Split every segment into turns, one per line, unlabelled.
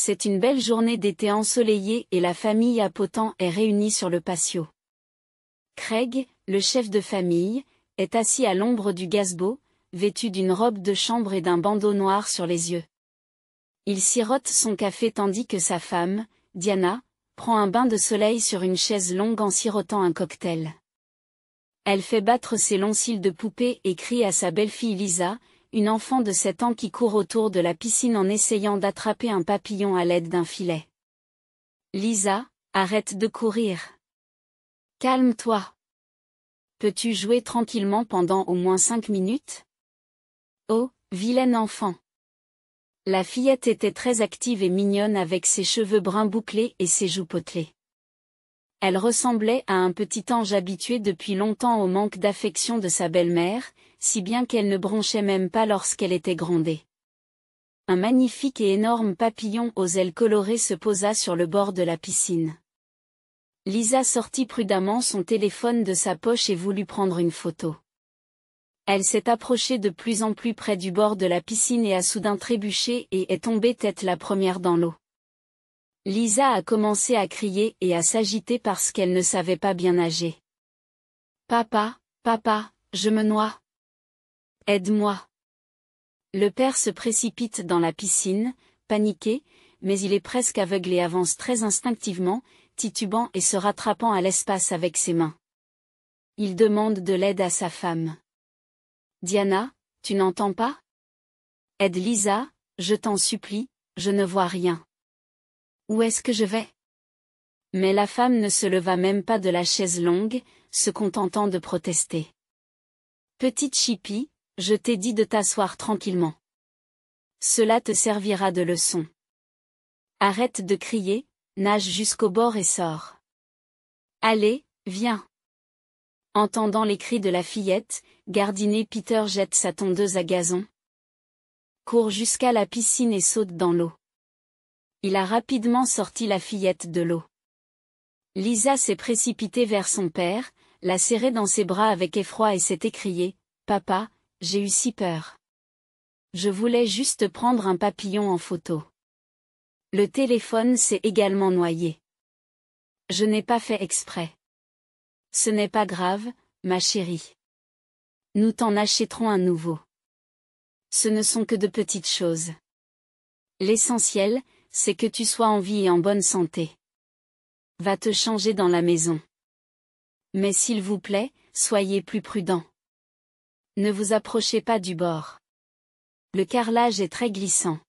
C'est une belle journée d'été ensoleillée et la famille à Potent est réunie sur le patio. Craig, le chef de famille, est assis à l'ombre du gazebo, vêtu d'une robe de chambre et d'un bandeau noir sur les yeux. Il sirote son café tandis que sa femme, Diana, prend un bain de soleil sur une chaise longue en sirotant un cocktail. Elle fait battre ses longs cils de poupée et crie à sa belle-fille Lisa, une enfant de 7 ans qui court autour de la piscine en essayant d'attraper un papillon à l'aide d'un filet. Lisa, arrête de courir. Calme-toi. Peux-tu jouer tranquillement pendant au moins 5 minutes? Oh, vilaine enfant. La fillette était très active et mignonne avec ses cheveux bruns bouclés et ses joues potelées. Elle ressemblait à un petit ange habitué depuis longtemps au manque d'affection de sa belle-mère, si bien qu'elle ne bronchait même pas lorsqu'elle était grondée. Un magnifique et énorme papillon aux ailes colorées se posa sur le bord de la piscine. Lisa sortit prudemment son téléphone de sa poche et voulut prendre une photo. Elle s'est approchée de plus en plus près du bord de la piscine et a soudain trébuché et est tombée tête la première dans l'eau. Lisa a commencé à crier et à s'agiter parce qu'elle ne savait pas bien nager. Papa, papa, je me noie. Aide-moi. Le père se précipite dans la piscine, paniqué, mais il est presque aveugle et avance très instinctivement, titubant et se rattrapant à l'espace avec ses mains. Il demande de l'aide à sa femme. Diana, tu n'entends pas? Aide Lisa, je t'en supplie, je ne vois rien. Où est-ce que je vais? Mais la femme ne se leva même pas de la chaise longue, se contentant de protester. Petite Chippie, je t'ai dit de t'asseoir tranquillement. Cela te servira de leçon. Arrête de crier, nage jusqu'au bord et sors. Allez, viens. Entendant les cris de la fillette, gardiné Peter jette sa tondeuse à gazon. Court jusqu'à la piscine et saute dans l'eau. Il a rapidement sorti la fillette de l'eau. Lisa s'est précipitée vers son père, l'a serré dans ses bras avec effroi et s'est écriée, « Papa, j'ai eu si peur. Je voulais juste prendre un papillon en photo. » Le téléphone s'est également noyé. Je n'ai pas fait exprès. Ce n'est pas grave, ma chérie. Nous t'en achèterons un nouveau. Ce ne sont que de petites choses. L'essentiel, c'est que tu sois en vie et en bonne santé. Va te changer dans la maison. Mais s'il vous plaît, soyez plus prudent. Ne vous approchez pas du bord. Le carrelage est très glissant.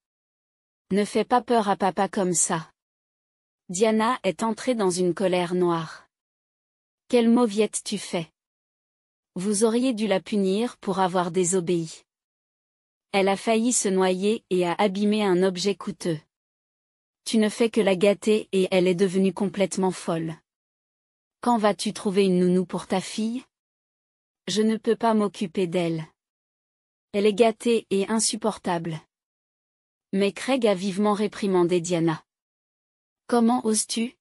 Ne fais pas peur à papa comme ça. Diana est entrée dans une colère noire. Quelle mauviette tu fais. Vous auriez dû la punir pour avoir désobéi. Elle a failli se noyer et a abîmé un objet coûteux. Tu ne fais que la gâter et elle est devenue complètement folle. Quand vas-tu trouver une nounou pour ta fille? Je ne peux pas m'occuper d'elle. Elle est gâtée et insupportable. Mais Craig a vivement réprimandé Diana. Comment oses-tu?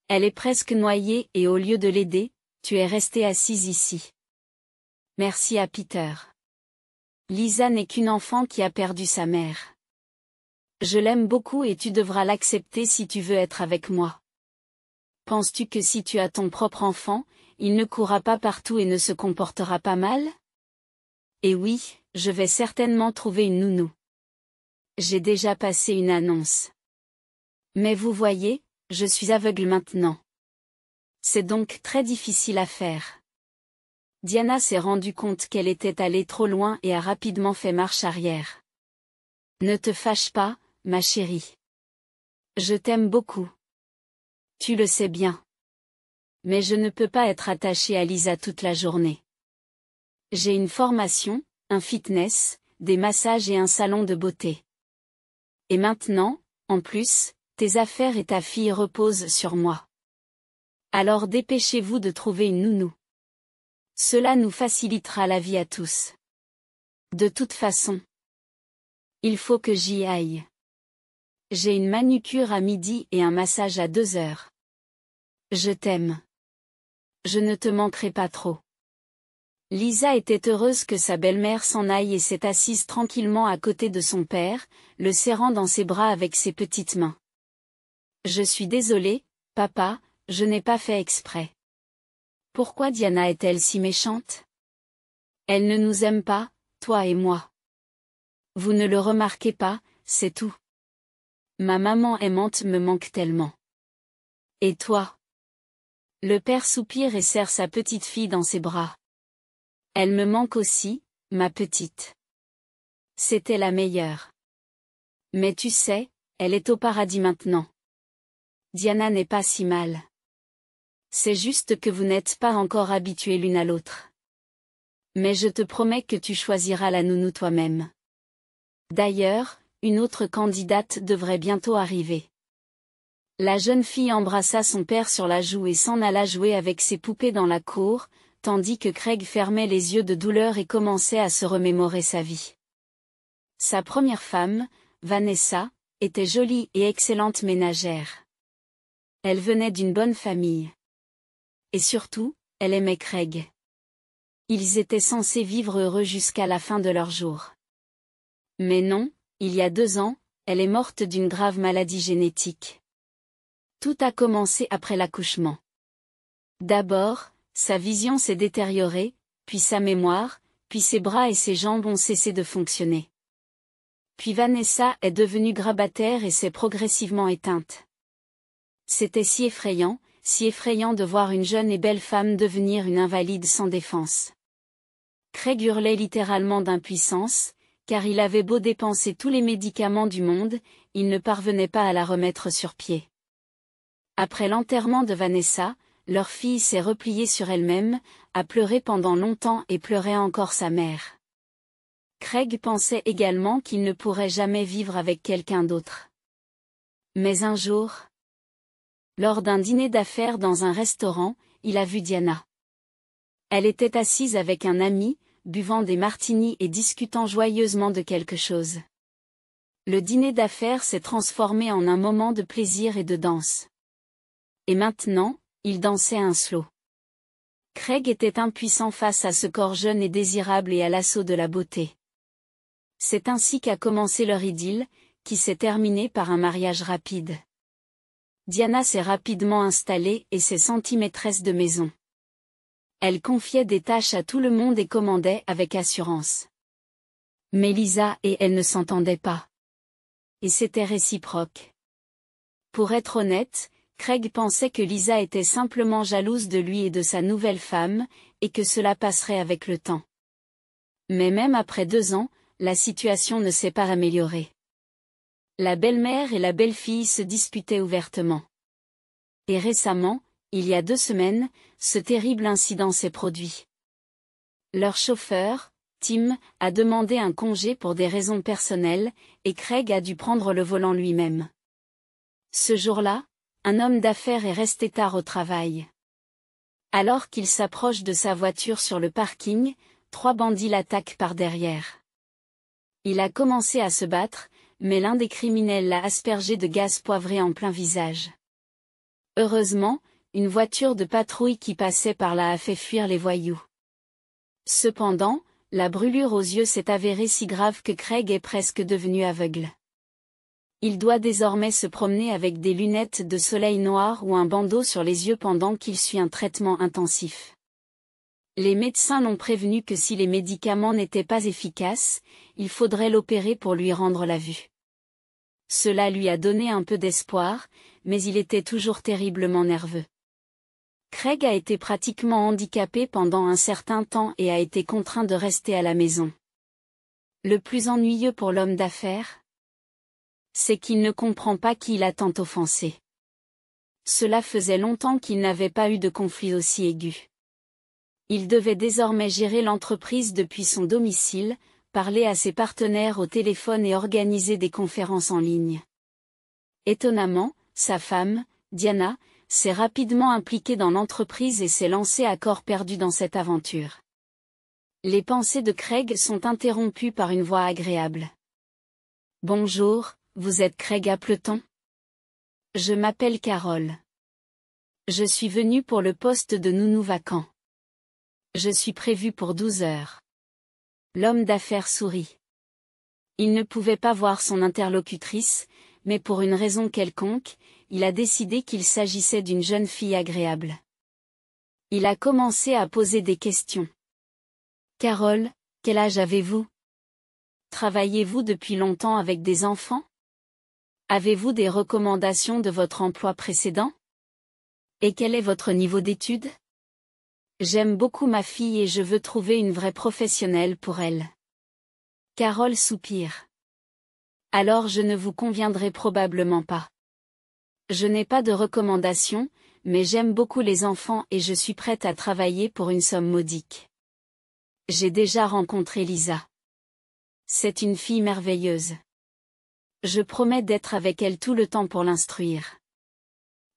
Elle est presque noyée et au lieu de l'aider, tu es restée assise ici. Merci à Peter. Lisa n'est qu'une enfant qui a perdu sa mère. Je l'aime beaucoup et tu devras l'accepter si tu veux être avec moi. Penses-tu que si tu as ton propre enfant, il ne courra pas partout et ne se comportera pas mal? Et oui, je vais certainement trouver une nounou. J'ai déjà passé une annonce. Mais vous voyez, je suis aveugle maintenant. C'est donc très difficile à faire. Diana s'est rendue compte qu'elle était allée trop loin et a rapidement fait marche arrière. Ne te fâche pas, ma chérie. Je t'aime beaucoup. Tu le sais bien. Mais je ne peux pas être attachée à Lisa toute la journée. J'ai une formation, un fitness, des massages et un salon de beauté. Et maintenant, en plus, tes affaires et ta fille reposent sur moi. Alors dépêchez-vous de trouver une nounou. Cela nous facilitera la vie à tous. De toute façon, il faut que j'y aille. J'ai une manucure à midi et un massage à 2 heures. Je t'aime. Je ne te manquerai pas trop. Lisa était heureuse que sa belle-mère s'en aille et s'est assise tranquillement à côté de son père, le serrant dans ses bras avec ses petites mains. Je suis désolée, papa, je n'ai pas fait exprès. Pourquoi Diana est-elle si méchante? Elle ne nous aime pas, toi et moi. Vous ne le remarquez pas, c'est tout. Ma maman aimante me manque tellement. Et toi? Le père soupire et serre sa petite fille dans ses bras. Elle me manque aussi, ma petite. C'était la meilleure. Mais tu sais, elle est au paradis maintenant. Diana n'est pas si mal. C'est juste que vous n'êtes pas encore habitués l'une à l'autre. Mais je te promets que tu choisiras la nounou toi-même. D'ailleurs, une autre candidate devrait bientôt arriver. La jeune fille embrassa son père sur la joue et s'en alla jouer avec ses poupées dans la cour, tandis que Craig fermait les yeux de douleur et commençait à se remémorer sa vie. Sa première femme, Vanessa, était jolie et excellente ménagère. Elle venait d'une bonne famille. Et surtout, elle aimait Craig. Ils étaient censés vivre heureux jusqu'à la fin de leurs jours. Mais non, il y a 2 ans, elle est morte d'une grave maladie génétique. Tout a commencé après l'accouchement. D'abord, sa vision s'est détériorée, puis sa mémoire, puis ses bras et ses jambes ont cessé de fonctionner. Puis Vanessa est devenue grabataire et s'est progressivement éteinte. C'était si effrayant de voir une jeune et belle femme devenir une invalide sans défense. Craig hurlait littéralement d'impuissance, car il avait beau dépenser tous les médicaments du monde, il ne parvenait pas à la remettre sur pied. Après l'enterrement de Vanessa, leur fille s'est repliée sur elle-même, a pleuré pendant longtemps et pleurait encore sa mère. Craig pensait également qu'il ne pourrait jamais vivre avec quelqu'un d'autre. Mais un jour, lors d'un dîner d'affaires dans un restaurant, il a vu Diana. Elle était assise avec un ami, buvant des martinis et discutant joyeusement de quelque chose. Le dîner d'affaires s'est transformé en un moment de plaisir et de danse. Et maintenant, il dansait un slow. Craig était impuissant face à ce corps jeune et désirable et à l'assaut de la beauté. C'est ainsi qu'a commencé leur idylle, qui s'est terminée par un mariage rapide. Diana s'est rapidement installée et s'est sentie maîtresse de maison. Elle confiait des tâches à tout le monde et commandait avec assurance. Mais Lisa et elle ne s'entendaient pas. Et c'était réciproque. Pour être honnête, Craig pensait que Lisa était simplement jalouse de lui et de sa nouvelle femme, et que cela passerait avec le temps. Mais même après 2 ans, la situation ne s'est pas améliorée. La belle-mère et la belle-fille se disputaient ouvertement. Et récemment, il y a 2 semaines, ce terrible incident s'est produit. Leur chauffeur, Tim, a demandé un congé pour des raisons personnelles, et Craig a dû prendre le volant lui-même. Ce jour-là, un homme d'affaires est resté tard au travail. Alors qu'il s'approche de sa voiture sur le parking, 3 bandits l'attaquent par derrière. Il a commencé à se battre, mais l'un des criminels l'a aspergé de gaz poivré en plein visage. Heureusement, une voiture de patrouille qui passait par là a fait fuir les voyous. Cependant, la brûlure aux yeux s'est avérée si grave que Craig est presque devenu aveugle. Il doit désormais se promener avec des lunettes de soleil noires ou un bandeau sur les yeux pendant qu'il suit un traitement intensif. Les médecins l'ont prévenu que si les médicaments n'étaient pas efficaces, il faudrait l'opérer pour lui rendre la vue. Cela lui a donné un peu d'espoir, mais il était toujours terriblement nerveux. Craig a été pratiquement handicapé pendant un certain temps et a été contraint de rester à la maison. Le plus ennuyeux pour l'homme d'affaires, c'est qu'il ne comprend pas qui il a tant offensé. Cela faisait longtemps qu'il n'avait pas eu de conflit aussi aigu. Il devait désormais gérer l'entreprise depuis son domicile, parler à ses partenaires au téléphone et organiser des conférences en ligne. Étonnamment, sa femme, Diana, s'est rapidement impliquée dans l'entreprise et s'est lancée à corps perdu dans cette aventure. Les pensées de Craig sont interrompues par une voix agréable. « Bonjour, vous êtes Craig Appleton ? Je m'appelle Carole. Je suis venue pour le poste de nounou vacant. Je suis prévu pour 12 heures. L'homme d'affaires sourit. Il ne pouvait pas voir son interlocutrice, mais pour une raison quelconque, il a décidé qu'il s'agissait d'une jeune fille agréable. Il a commencé à poser des questions. Carole, quel âge avez-vous? Travaillez-vous depuis longtemps avec des enfants? Avez-vous des recommandations de votre emploi précédent? Et quel est votre niveau d'études? J'aime beaucoup ma fille et je veux trouver une vraie professionnelle pour elle. Carole soupire. Alors je ne vous conviendrai probablement pas. Je n'ai pas de recommandations, mais j'aime beaucoup les enfants et je suis prête à travailler pour une somme modique. J'ai déjà rencontré Lisa. C'est une fille merveilleuse. Je promets d'être avec elle tout le temps pour l'instruire.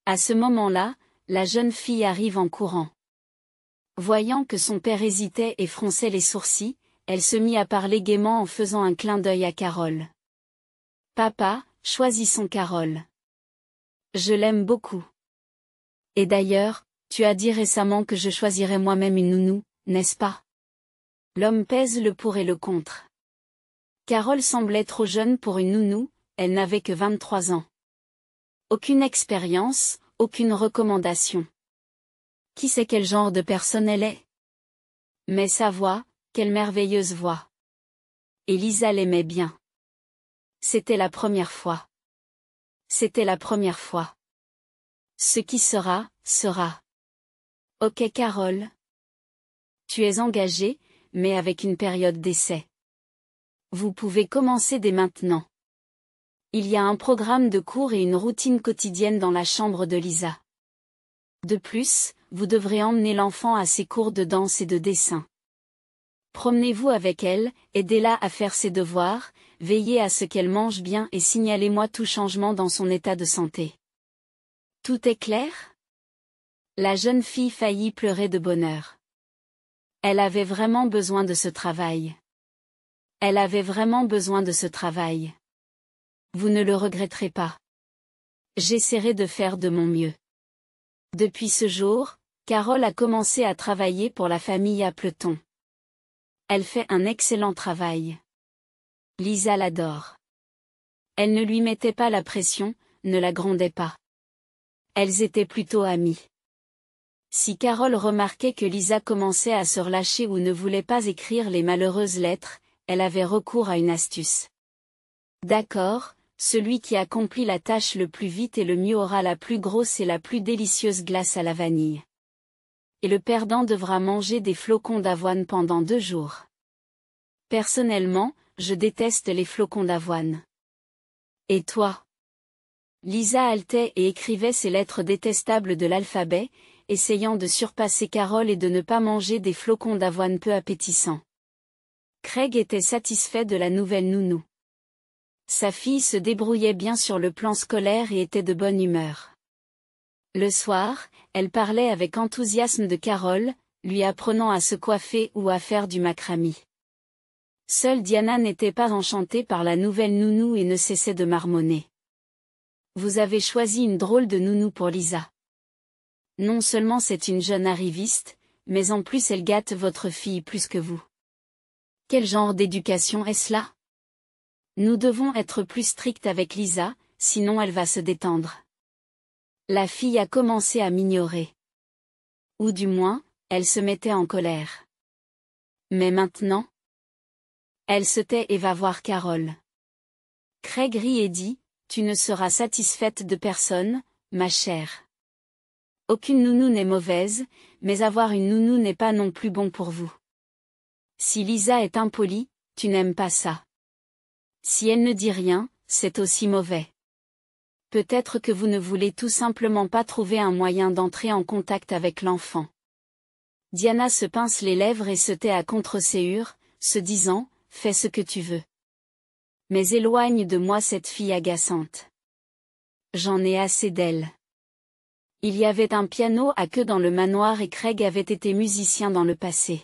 À ce moment-là, la jeune fille arrive en courant. Voyant que son père hésitait et fronçait les sourcils, elle se mit à parler gaiement en faisant un clin d'œil à Carole. Papa, choisissons Carole. Je l'aime beaucoup. Et d'ailleurs, tu as dit récemment que je choisirais moi-même une nounou, n'est-ce pas? L'homme pèse le pour et le contre. Carole semblait trop jeune pour une nounou, elle n'avait que 23 ans. Aucune expérience, aucune recommandation. Qui sait quel genre de personne elle est? Mais sa voix, quelle merveilleuse voix. Et Lisa l'aimait bien. C'était la première fois. C'était la première fois. Ce qui sera, sera. Ok Carole. Tu es engagée, mais avec une période d'essai. Vous pouvez commencer dès maintenant. Il y a un programme de cours et une routine quotidienne dans la chambre de Lisa. De plus, vous devrez emmener l'enfant à ses cours de danse et de dessin. Promenez-vous avec elle, aidez-la à faire ses devoirs, veillez à ce qu'elle mange bien et signalez-moi tout changement dans son état de santé. Tout est clair? La jeune fille faillit pleurer de bonheur. Elle avait vraiment besoin de ce travail. Elle avait vraiment besoin de ce travail. Vous ne le regretterez pas. J'essaierai de faire de mon mieux. Depuis ce jour, Carole a commencé à travailler pour la famille Appleton. Elle fait un excellent travail. Lisa l'adore. Elle ne lui mettait pas la pression, ne la grondait pas. Elles étaient plutôt amies. Si Carole remarquait que Lisa commençait à se relâcher ou ne voulait pas écrire les malheureuses lettres, elle avait recours à une astuce. D'accord, celui qui accomplit la tâche le plus vite et le mieux aura la plus grosse et la plus délicieuse glace à la vanille. Et le perdant devra manger des flocons d'avoine pendant 2 jours. Personnellement, je déteste les flocons d'avoine. Et toi? Lisa haletait et écrivait ses lettres détestables de l'alphabet, essayant de surpasser Carole et de ne pas manger des flocons d'avoine peu appétissants. Craig était satisfait de la nouvelle nounou. Sa fille se débrouillait bien sur le plan scolaire et était de bonne humeur. Le soir, elle parlait avec enthousiasme de Carole, lui apprenant à se coiffer ou à faire du macramé. Seule Diana n'était pas enchantée par la nouvelle nounou et ne cessait de marmonner. Vous avez choisi une drôle de nounou pour Lisa. Non seulement c'est une jeune arriviste, mais en plus elle gâte votre fille plus que vous. Quel genre d'éducation est-ce là? Nous devons être plus stricts avec Lisa, sinon elle va se détendre. La fille a commencé à m'ignorer. Ou du moins, elle se mettait en colère. Mais maintenant? Elle se tait et va voir Carole. Craig rit et dit, tu ne seras satisfaite de personne, ma chère. Aucune nounou n'est mauvaise, mais avoir une nounou n'est pas non plus bon pour vous. Si Lisa est impolie, tu n'aimes pas ça. Si elle ne dit rien, c'est aussi mauvais. Peut-être que vous ne voulez tout simplement pas trouver un moyen d'entrer en contact avec l'enfant. Diana se pince les lèvres et se tait à contre-séhure, se disant, fais ce que tu veux. Mais éloigne de moi cette fille agaçante. J'en ai assez d'elle. Il y avait un piano à queue dans le manoir et Craig avait été musicien dans le passé.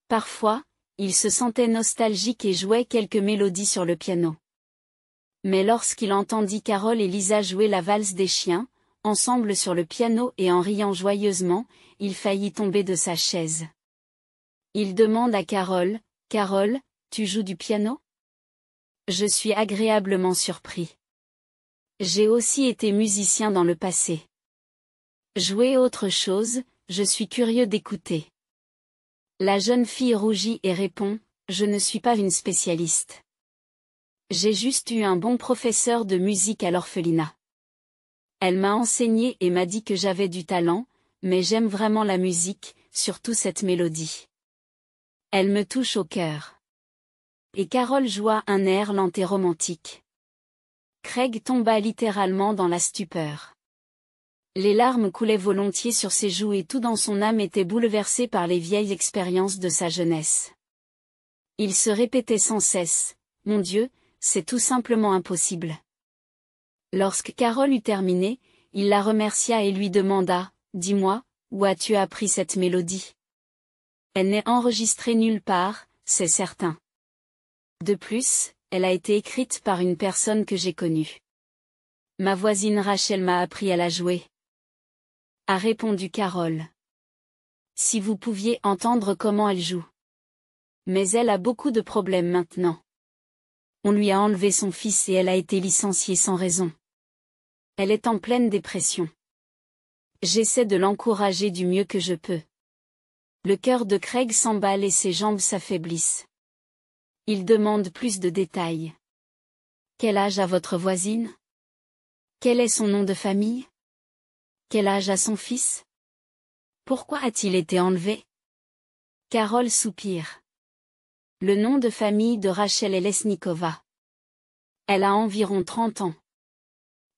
Parfois, il se sentait nostalgique et jouait quelques mélodies sur le piano. Mais lorsqu'il entendit Carole et Lisa jouer la valse des chiens, ensemble sur le piano et en riant joyeusement, il faillit tomber de sa chaise. Il demande à Carole, « Carole, tu joues du piano ?» Je suis agréablement surpris. J'ai aussi été musicien dans le passé. Jouer autre chose, je suis curieux d'écouter. La jeune fille rougit et répond, « Je ne suis pas une spécialiste. J'ai juste eu un bon professeur de musique à l'orphelinat. Elle m'a enseigné et m'a dit que j'avais du talent, mais j'aime vraiment la musique, surtout cette mélodie. Elle me touche au cœur. » Et Carole joua un air lent et romantique. Craig tomba littéralement dans la stupeur. Les larmes coulaient volontiers sur ses joues et tout dans son âme était bouleversé par les vieilles expériences de sa jeunesse. Il se répétait sans cesse, « Mon Dieu, c'est tout simplement impossible. » Lorsque Carole eut terminé, il la remercia et lui demanda, « Dis-moi, où as-tu appris cette mélodie ? » Elle n'est enregistrée nulle part, c'est certain. De plus, elle a été écrite par une personne que j'ai connue. Ma voisine Rachel m'a appris à la jouer. A répondu Carole. Si vous pouviez entendre comment elle joue. Mais elle a beaucoup de problèmes maintenant. On lui a enlevé son fils et elle a été licenciée sans raison. Elle est en pleine dépression. J'essaie de l'encourager du mieux que je peux. Le cœur de Craig s'emballe et ses jambes s'affaiblissent. Il demande plus de détails. Quel âge a votre voisine ? Quel est son nom de famille ? Quel âge a son fils ? Pourquoi a-t-il été enlevé ? Carole soupire. Le nom de famille de Rachel est Lesnikova. Elle a environ 30 ans.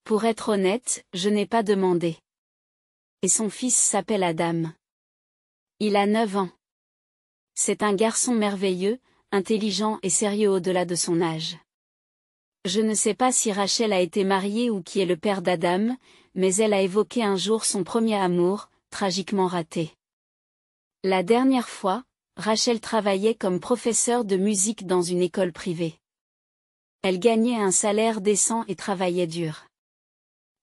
Pour être honnête, je n'ai pas demandé. Et son fils s'appelle Adam. Il a 9 ans. C'est un garçon merveilleux, intelligent et sérieux au-delà de son âge. Je ne sais pas si Rachel a été mariée ou qui est le père d'Adam, mais elle a évoqué un jour son premier amour, tragiquement raté. La dernière fois, Rachel travaillait comme professeure de musique dans une école privée. Elle gagnait un salaire décent et travaillait dur.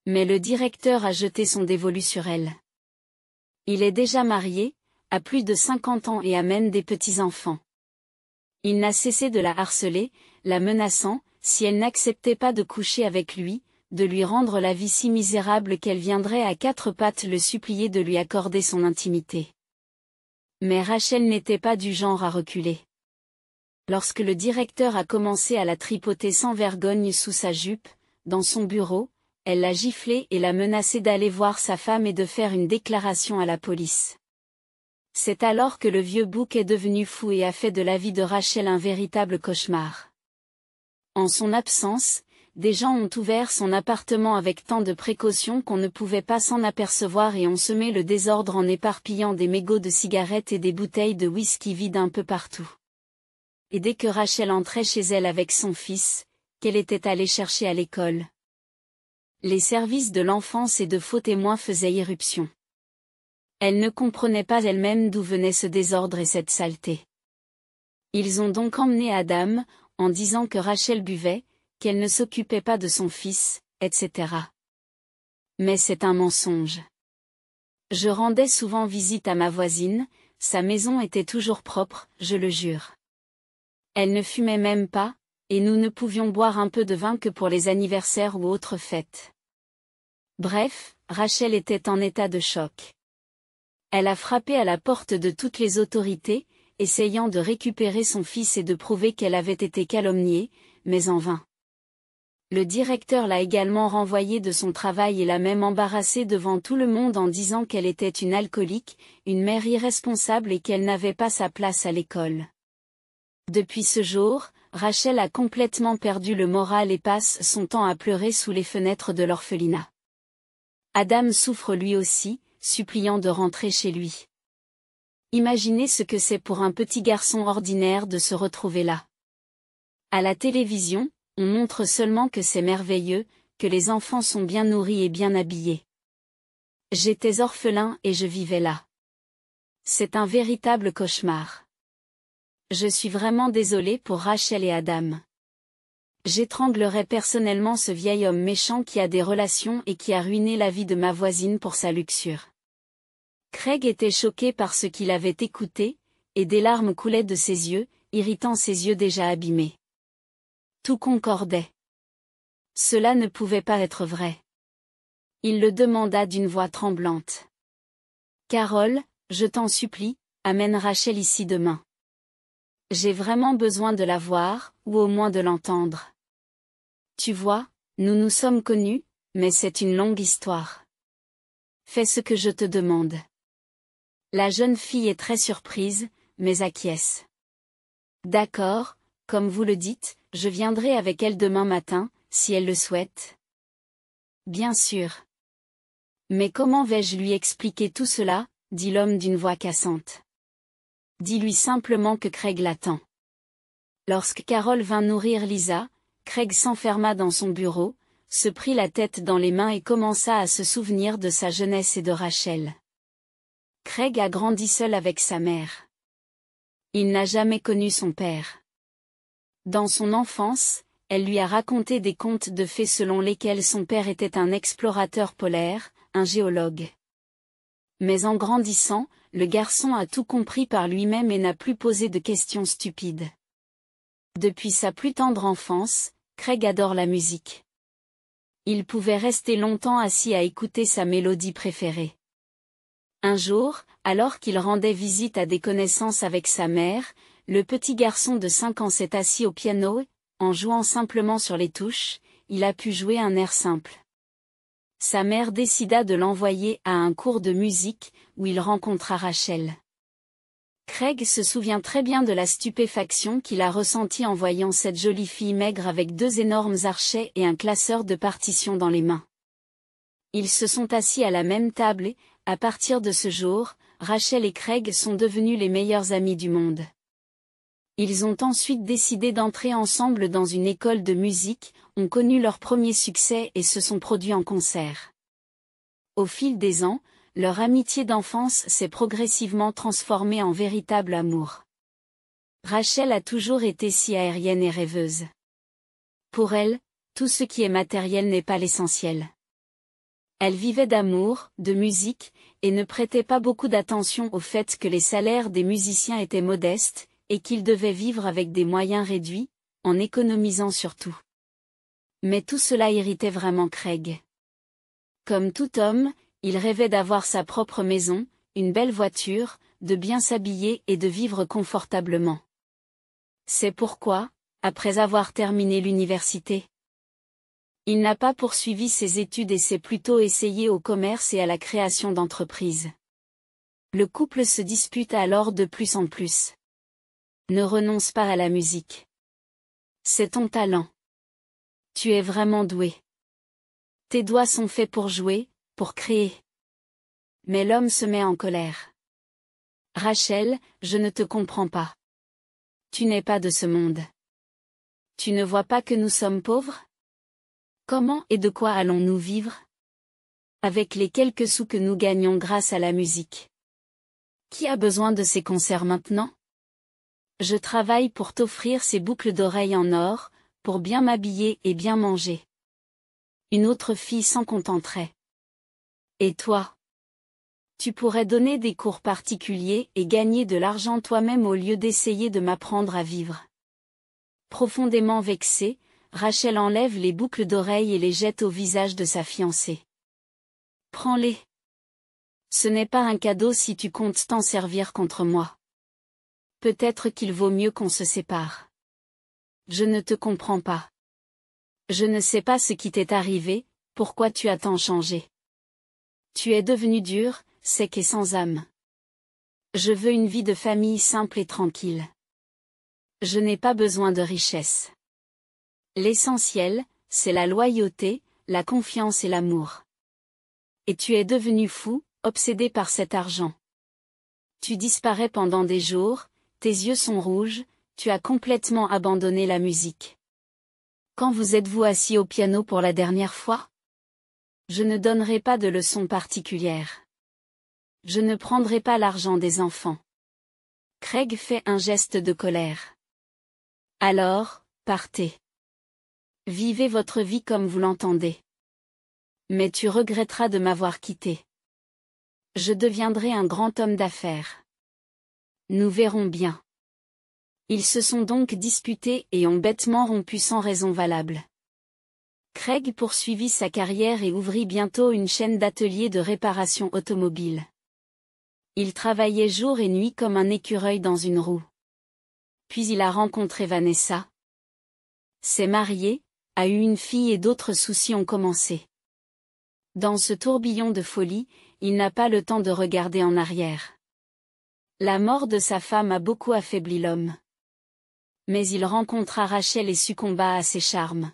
Mais le directeur a jeté son dévolu sur elle. Il est déjà marié, a plus de 50 ans et amène des petits-enfants. Il n'a cessé de la harceler, la menaçant, si elle n'acceptait pas de coucher avec lui, de lui rendre la vie si misérable qu'elle viendrait à quatre pattes le supplier de lui accorder son intimité. Mais Rachel n'était pas du genre à reculer. Lorsque le directeur a commencé à la tripoter sans vergogne sous sa jupe, dans son bureau, elle l'a giflé et l'a menacé d'aller voir sa femme et de faire une déclaration à la police. C'est alors que le vieux bouc est devenu fou et a fait de la vie de Rachel un véritable cauchemar. En son absence, des gens ont ouvert son appartement avec tant de précautions qu'on ne pouvait pas s'en apercevoir et ont semé le désordre en éparpillant des mégots de cigarettes et des bouteilles de whisky vides un peu partout. Et dès que Rachel entrait chez elle avec son fils, qu'elle était allée chercher à l'école, les services de l'enfance et de faux témoins faisaient irruption. Elle ne comprenait pas elle-même d'où venait ce désordre et cette saleté. Ils ont donc emmené Adam, en disant que Rachel buvait, qu'elle ne s'occupait pas de son fils, etc. Mais c'est un mensonge. Je rendais souvent visite à ma voisine, sa maison était toujours propre, je le jure. Elle ne fumait même pas, et nous ne pouvions boire un peu de vin que pour les anniversaires ou autres fêtes. Bref, Rachel était en état de choc. Elle a frappé à la porte de toutes les autorités, essayant de récupérer son fils et de prouver qu'elle avait été calomniée, mais en vain. Le directeur l'a également renvoyée de son travail et l'a même embarrassée devant tout le monde en disant qu'elle était une alcoolique, une mère irresponsable et qu'elle n'avait pas sa place à l'école. Depuis ce jour, Rachel a complètement perdu le moral et passe son temps à pleurer sous les fenêtres de l'orphelinat. Adam souffre lui aussi, suppliant de rentrer chez lui. Imaginez ce que c'est pour un petit garçon ordinaire de se retrouver là. À la télévision, on montre seulement que c'est merveilleux, que les enfants sont bien nourris et bien habillés. J'étais orphelin et je vivais là. C'est un véritable cauchemar. Je suis vraiment désolé pour Rachel et Adam. J'étranglerai personnellement ce vieil homme méchant qui a des relations et qui a ruiné la vie de ma voisine pour sa luxure. Craig était choqué par ce qu'il avait écouté, et des larmes coulaient de ses yeux, irritant ses yeux déjà abîmés. Tout concordait. Cela ne pouvait pas être vrai. Il le demanda d'une voix tremblante. Carole, je t'en supplie, amène Rachel ici demain. J'ai vraiment besoin de la voir, ou au moins de l'entendre. Tu vois, nous nous sommes connus, mais c'est une longue histoire. Fais ce que je te demande. La jeune fille est très surprise, mais acquiesce. D'accord, comme vous le dites, je viendrai avec elle demain matin, si elle le souhaite. Bien sûr. Mais comment vais-je lui expliquer tout cela, dit l'homme d'une voix cassante. Dis-lui simplement que Craig l'attend. Lorsque Carole vint nourrir Lisa, Craig s'enferma dans son bureau, se prit la tête dans les mains et commença à se souvenir de sa jeunesse et de Rachel. Craig a grandi seul avec sa mère. Il n'a jamais connu son père. Dans son enfance, elle lui a raconté des contes de fées selon lesquels son père était un explorateur polaire, un géologue. Mais en grandissant, le garçon a tout compris par lui-même et n'a plus posé de questions stupides. Depuis sa plus tendre enfance, Craig adore la musique. Il pouvait rester longtemps assis à écouter sa mélodie préférée. Un jour, alors qu'il rendait visite à des connaissances avec sa mère, le petit garçon de 5 ans s'est assis au piano et, en jouant simplement sur les touches, il a pu jouer un air simple. Sa mère décida de l'envoyer à un cours de musique, où il rencontra Rachel. Craig se souvient très bien de la stupéfaction qu'il a ressentie en voyant cette jolie fille maigre avec 2 énormes archets et un classeur de partitions dans les mains. Ils se sont assis à la même table et, à partir de ce jour, Rachel et Craig sont devenus les meilleurs amis du monde. Ils ont ensuite décidé d'entrer ensemble dans une école de musique, ont connu leur premier succès et se sont produits en concert. Au fil des ans, leur amitié d'enfance s'est progressivement transformée en véritable amour. Rachel a toujours été si aérienne et rêveuse. Pour elle, tout ce qui est matériel n'est pas l'essentiel. Elle vivait d'amour, de musique, et ne prêtait pas beaucoup d'attention au fait que les salaires des musiciens étaient modestes, et qu'ils devaient vivre avec des moyens réduits, en économisant surtout. Mais tout cela irritait vraiment Craig. Comme tout homme, il rêvait d'avoir sa propre maison, une belle voiture, de bien s'habiller et de vivre confortablement. C'est pourquoi, après avoir terminé l'université, il n'a pas poursuivi ses études et s'est plutôt essayé au commerce et à la création d'entreprises. Le couple se dispute alors de plus en plus. Ne renonce pas à la musique. C'est ton talent. Tu es vraiment doué. Tes doigts sont faits pour jouer, pour créer. Mais l'homme se met en colère. Rachel, je ne te comprends pas. Tu n'es pas de ce monde. Tu ne vois pas que nous sommes pauvres? Comment et de quoi allons-nous vivre? Avec les quelques sous que nous gagnons grâce à la musique. Qui a besoin de ces concerts maintenant? Je travaille pour t'offrir ces boucles d'oreilles en or, pour bien m'habiller et bien manger. Une autre fille s'en contenterait. Et toi? Tu pourrais donner des cours particuliers et gagner de l'argent toi-même au lieu d'essayer de m'apprendre à vivre. Profondément vexée, Rachel enlève les boucles d'oreilles et les jette au visage de sa fiancée. Prends-les. Ce n'est pas un cadeau si tu comptes t'en servir contre moi. Peut-être qu'il vaut mieux qu'on se sépare. Je ne te comprends pas. Je ne sais pas ce qui t'est arrivé, pourquoi tu as tant changé. Tu es devenu dur, sec et sans âme. Je veux une vie de famille simple et tranquille. Je n'ai pas besoin de richesse. L'essentiel, c'est la loyauté, la confiance et l'amour. Et tu es devenu fou, obsédé par cet argent. Tu disparais pendant des jours, tes yeux sont rouges, tu as complètement abandonné la musique. Quand vous êtes-vous assis au piano pour la dernière fois? Je ne donnerai pas de leçons particulières. Je ne prendrai pas l'argent des enfants. Craig fait un geste de colère. Alors, partez. Vivez votre vie comme vous l'entendez. Mais tu regretteras de m'avoir quitté. Je deviendrai un grand homme d'affaires. Nous verrons bien. Ils se sont donc disputés et ont bêtement rompu sans raison valable. Craig poursuivit sa carrière et ouvrit bientôt une chaîne d'ateliers de réparation automobile. Il travaillait jour et nuit comme un écureuil dans une roue. Puis il a rencontré Vanessa. S'est marié, a eu une fille et d'autres soucis ont commencé. Dans ce tourbillon de folie, il n'a pas le temps de regarder en arrière. La mort de sa femme a beaucoup affaibli l'homme. Mais il rencontra Rachel et succomba à ses charmes.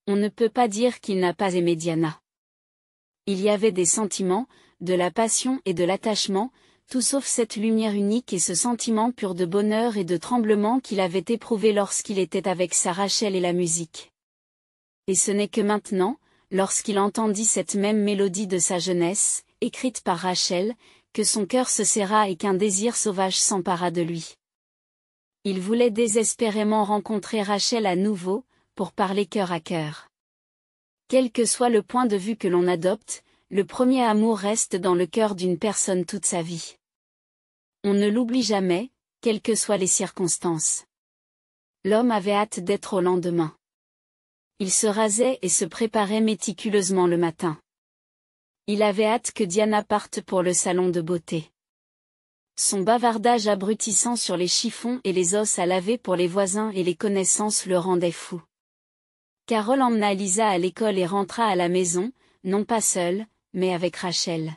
On ne peut pas dire qu'il n'a pas aimé Diana. Il y avait des sentiments, de la passion et de l'attachement, tout sauf cette lumière unique et ce sentiment pur de bonheur et de tremblement qu'il avait éprouvé lorsqu'il était avec sa Rachel et la musique. Et ce n'est que maintenant, lorsqu'il entendit cette même mélodie de sa jeunesse, écrite par Rachel, que son cœur se serra et qu'un désir sauvage s'empara de lui. Il voulait désespérément rencontrer Rachel à nouveau, pour parler cœur à cœur. Quel que soit le point de vue que l'on adopte, le premier amour reste dans le cœur d'une personne toute sa vie. On ne l'oublie jamais, quelles que soient les circonstances. L'homme avait hâte d'être au lendemain. Il se rasait et se préparait méticuleusement le matin. Il avait hâte que Diana parte pour le salon de beauté. Son bavardage abrutissant sur les chiffons et les os à laver pour les voisins et les connaissances le rendait fou. Carole emmena Lisa à l'école et rentra à la maison, non pas seule, mais avec Rachel.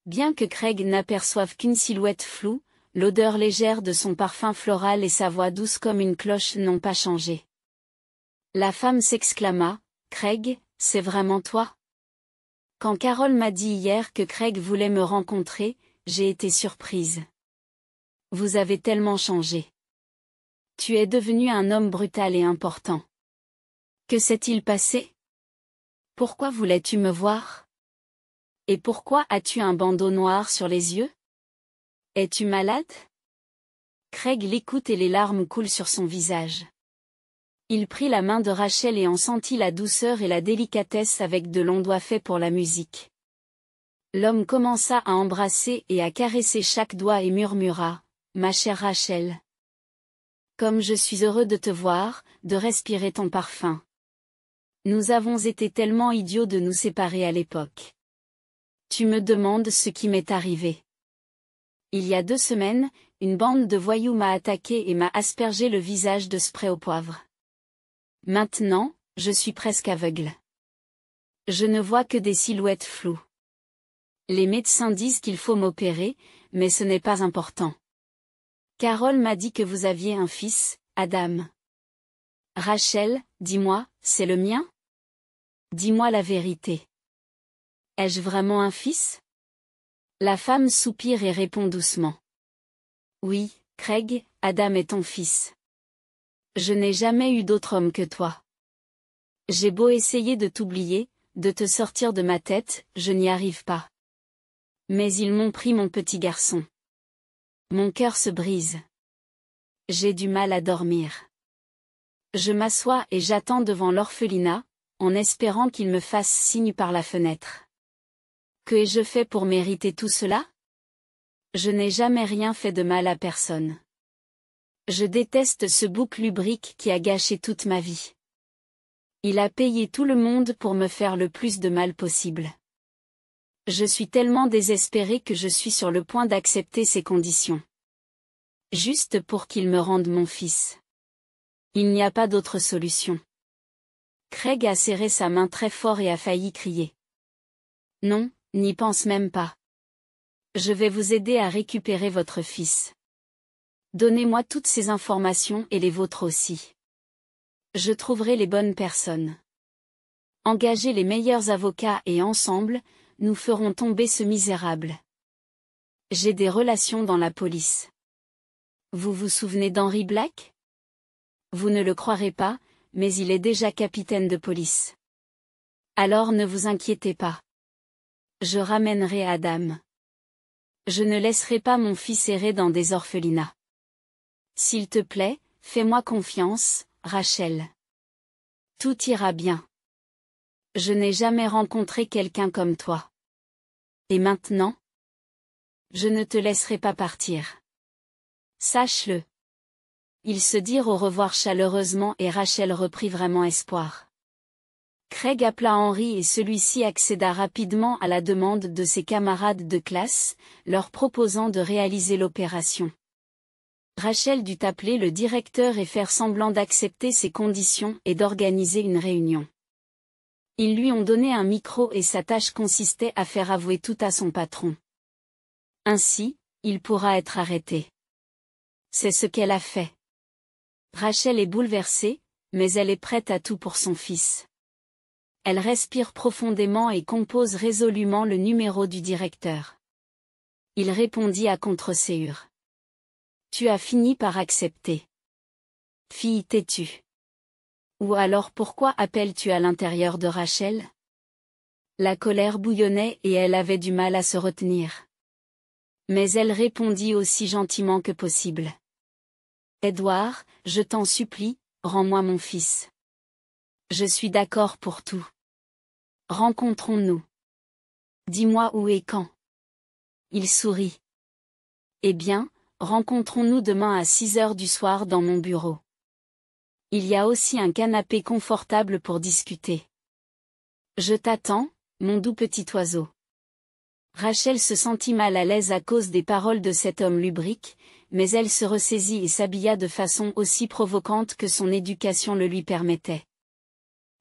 Bien que Craig n'aperçoive qu'une silhouette floue, l'odeur légère de son parfum floral et sa voix douce comme une cloche n'ont pas changé. La femme s'exclama, « Craig, c'est vraiment toi ?» Quand Carole m'a dit hier que Craig voulait me rencontrer, j'ai été surprise. Vous avez tellement changé. Tu es devenu un homme brutal et important. Que s'est-il passé? Pourquoi voulais-tu me voir? Et pourquoi as-tu un bandeau noir sur les yeux? Es-tu malade? Craig l'écoute et les larmes coulent sur son visage. Il prit la main de Rachel et en sentit la douceur et la délicatesse avec de longs doigts faits pour la musique. L'homme commença à embrasser et à caresser chaque doigt et murmura, « Ma chère Rachel. Comme je suis heureux de te voir, de respirer ton parfum. Nous avons été tellement idiots de nous séparer à l'époque. Tu me demandes ce qui m'est arrivé. Il y a 2 semaines, une bande de voyous m'a attaqué et m'a aspergé le visage de spray au poivre. Maintenant, je suis presque aveugle. Je ne vois que des silhouettes floues. Les médecins disent qu'il faut m'opérer, mais ce n'est pas important. Carole m'a dit que vous aviez un fils, Adam. Rachel, dis-moi, c'est le mien? Dis-moi la vérité. Ai-je vraiment un fils? La femme soupire et répond doucement. Oui, Craig, Adam est ton fils. Je n'ai jamais eu d'autre homme que toi. J'ai beau essayer de t'oublier, de te sortir de ma tête, je n'y arrive pas. Mais ils m'ont pris mon petit garçon. Mon cœur se brise. J'ai du mal à dormir. Je m'assois et j'attends devant l'orphelinat, en espérant qu'il me fasse signe par la fenêtre. Que ai-je fait pour mériter tout cela? Je n'ai jamais rien fait de mal à personne. Je déteste ce bouc lubrique qui a gâché toute ma vie. Il a payé tout le monde pour me faire le plus de mal possible. Je suis tellement désespéré que je suis sur le point d'accepter ces conditions. Juste pour qu'il me rende mon fils. Il n'y a pas d'autre solution. Craig a serré sa main très fort et a failli crier. Non, n'y pense même pas. Je vais vous aider à récupérer votre fils. Donnez-moi toutes ces informations et les vôtres aussi. Je trouverai les bonnes personnes. Engagez les meilleurs avocats et ensemble, nous ferons tomber ce misérable. J'ai des relations dans la police. Vous vous souvenez d'Henry Black? Vous ne le croirez pas, mais il est déjà capitaine de police. Alors ne vous inquiétez pas. Je ramènerai Adam. Je ne laisserai pas mon fils errer dans des orphelinats. S'il te plaît, fais-moi confiance, Rachel. Tout ira bien. Je n'ai jamais rencontré quelqu'un comme toi. Et maintenant? Je ne te laisserai pas partir. Sache-le. Ils se dirent au revoir chaleureusement et Rachel reprit vraiment espoir. Craig appela Henry et celui-ci accéda rapidement à la demande de ses camarades de classe, leur proposant de réaliser l'opération. Rachel dut appeler le directeur et faire semblant d'accepter ses conditions et d'organiser une réunion. Ils lui ont donné un micro et sa tâche consistait à faire avouer tout à son patron. Ainsi, il pourra être arrêté. C'est ce qu'elle a fait. Rachel est bouleversée, mais elle est prête à tout pour son fils. Elle respire profondément et compose résolument le numéro du directeur. Il répondit à contre-séhure. Tu as fini par accepter. Fille têtue. Ou alors pourquoi appelles-tu à l'intérieur de Rachel? La colère bouillonnait et elle avait du mal à se retenir. Mais elle répondit aussi gentiment que possible. Édouard, je t'en supplie, rends-moi mon fils. Je suis d'accord pour tout. Rencontrons-nous. Dis-moi où et quand. Il sourit. Eh bien, rencontrons-nous demain à 6 heures du soir dans mon bureau. Il y a aussi un canapé confortable pour discuter. Je t'attends, mon doux petit oiseau. Rachel se sentit mal à l'aise à cause des paroles de cet homme lubrique, mais elle se ressaisit et s'habilla de façon aussi provocante que son éducation le lui permettait.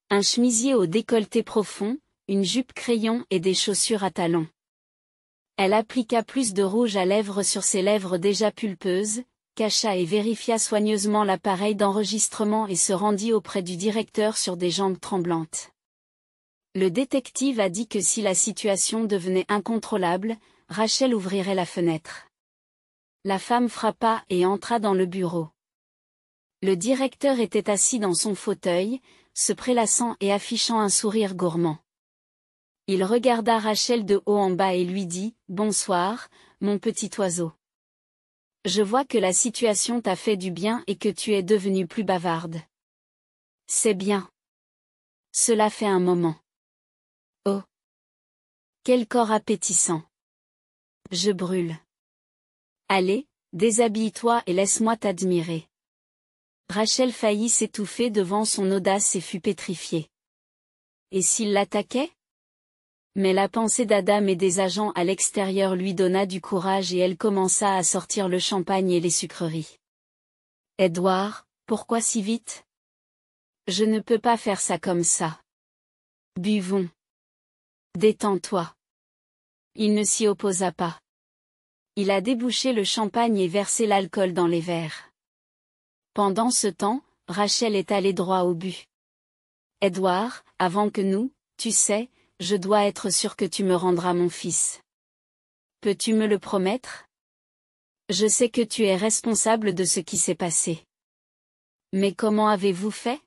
Un chemisier au décolleté profond, une jupe crayon et des chaussures à talons. Elle appliqua plus de rouge à lèvres sur ses lèvres déjà pulpeuses, cacha et vérifia soigneusement l'appareil d'enregistrement et se rendit auprès du directeur sur des jambes tremblantes. Le détective a dit que si la situation devenait incontrôlable, Rachel ouvrirait la fenêtre. La femme frappa et entra dans le bureau. Le directeur était assis dans son fauteuil, se prélassant et affichant un sourire gourmand. Il regarda Rachel de haut en bas et lui dit « Bonsoir, mon petit oiseau. Je vois que la situation t'a fait du bien et que tu es devenue plus bavarde. C'est bien. Cela fait un moment. Oh. Quel corps appétissant. Je brûle. Allez, déshabille-toi et laisse-moi t'admirer. » Rachel faillit s'étouffer devant son audace et fut pétrifiée. Et s'il l'attaquait? Mais la pensée d'Adam et des agents à l'extérieur lui donna du courage et elle commença à sortir le champagne et les sucreries. Édouard, pourquoi si vite? Je ne peux pas faire ça comme ça. Buvons. Détends-toi. Il ne s'y opposa pas. Il a débouché le champagne et versé l'alcool dans les verres. Pendant ce temps, Rachel est allée droit au but. Édouard, avant que nous, tu sais, je dois être sûre que tu me rendras mon fils. Peux-tu me le promettre? Je sais que tu es responsable de ce qui s'est passé. Mais comment avez-vous fait?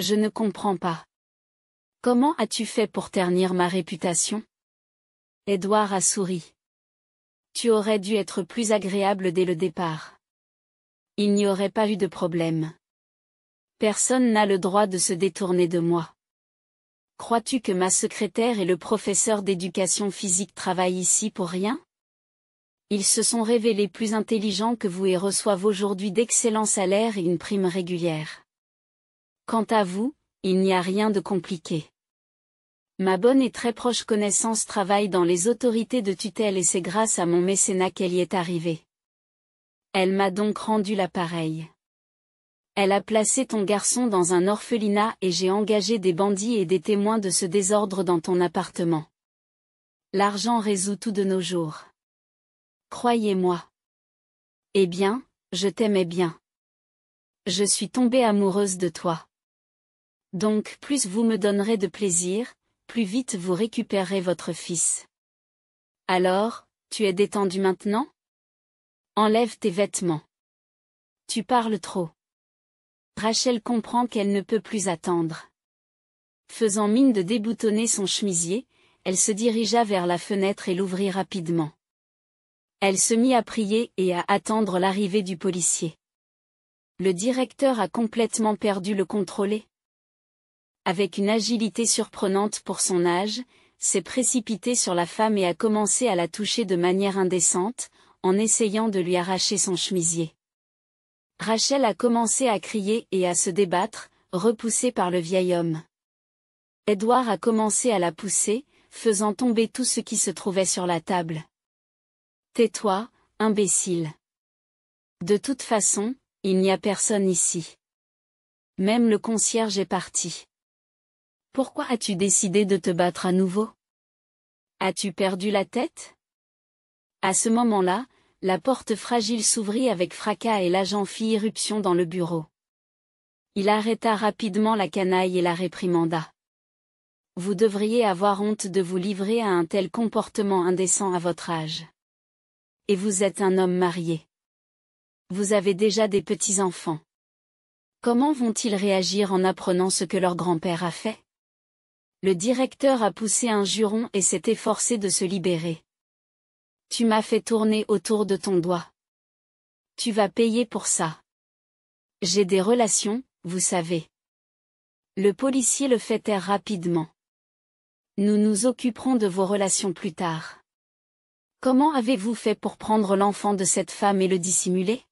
Je ne comprends pas. Comment as-tu fait pour ternir ma réputation? Édouard a souri. Tu aurais dû être plus agréable dès le départ. Il n'y aurait pas eu de problème. Personne n'a le droit de se détourner de moi. Crois-tu que ma secrétaire et le professeur d'éducation physique travaillent ici pour rien? Ils se sont révélés plus intelligents que vous et reçoivent aujourd'hui d'excellents salaires et une prime régulière. Quant à vous, il n'y a rien de compliqué. Ma bonne et très proche connaissance travaille dans les autorités de tutelle et c'est grâce à mon mécénat qu'elle y est arrivée. Elle m'a donc rendu l'appareil. Elle a placé ton garçon dans un orphelinat et j'ai engagé des bandits et des témoins de ce désordre dans ton appartement. L'argent résout tout de nos jours. Croyez-moi. Eh bien, je t'aimais bien. Je suis tombée amoureuse de toi. Donc plus vous me donnerez de plaisir, plus vite vous récupérerez votre fils. Alors, tu es détendu maintenant? Enlève tes vêtements. Tu parles trop. Rachel comprend qu'elle ne peut plus attendre. Faisant mine de déboutonner son chemisier, elle se dirigea vers la fenêtre et l'ouvrit rapidement. Elle se mit à prier et à attendre l'arrivée du policier. Le directeur a complètement perdu le contrôle. Avec une agilité surprenante pour son âge, s'est précipité sur la femme et a commencé à la toucher de manière indécente, en essayant de lui arracher son chemisier. Rachel a commencé à crier et à se débattre, repoussée par le vieil homme. Édouard a commencé à la pousser, faisant tomber tout ce qui se trouvait sur la table. « Tais-toi, imbécile. De toute façon, il n'y a personne ici. Même le concierge est parti. Pourquoi as-tu décidé de te battre à nouveau? As-tu perdu la tête? » À ce moment-là, la porte fragile s'ouvrit avec fracas et l'agent fit irruption dans le bureau. Il arrêta rapidement la canaille et la réprimanda. « Vous devriez avoir honte de vous livrer à un tel comportement indécent à votre âge. Et vous êtes un homme marié. Vous avez déjà des petits-enfants. Comment vont-ils réagir en apprenant ce que leur grand-père a fait? » Le directeur a poussé un juron et s'est efforcé de se libérer. « Tu m'as fait tourner autour de ton doigt. Tu vas payer pour ça. J'ai des relations, vous savez. » Le policier le fait taire rapidement. « Nous nous occuperons de vos relations plus tard. Comment avez-vous fait pour prendre l'enfant de cette femme et le dissimuler? »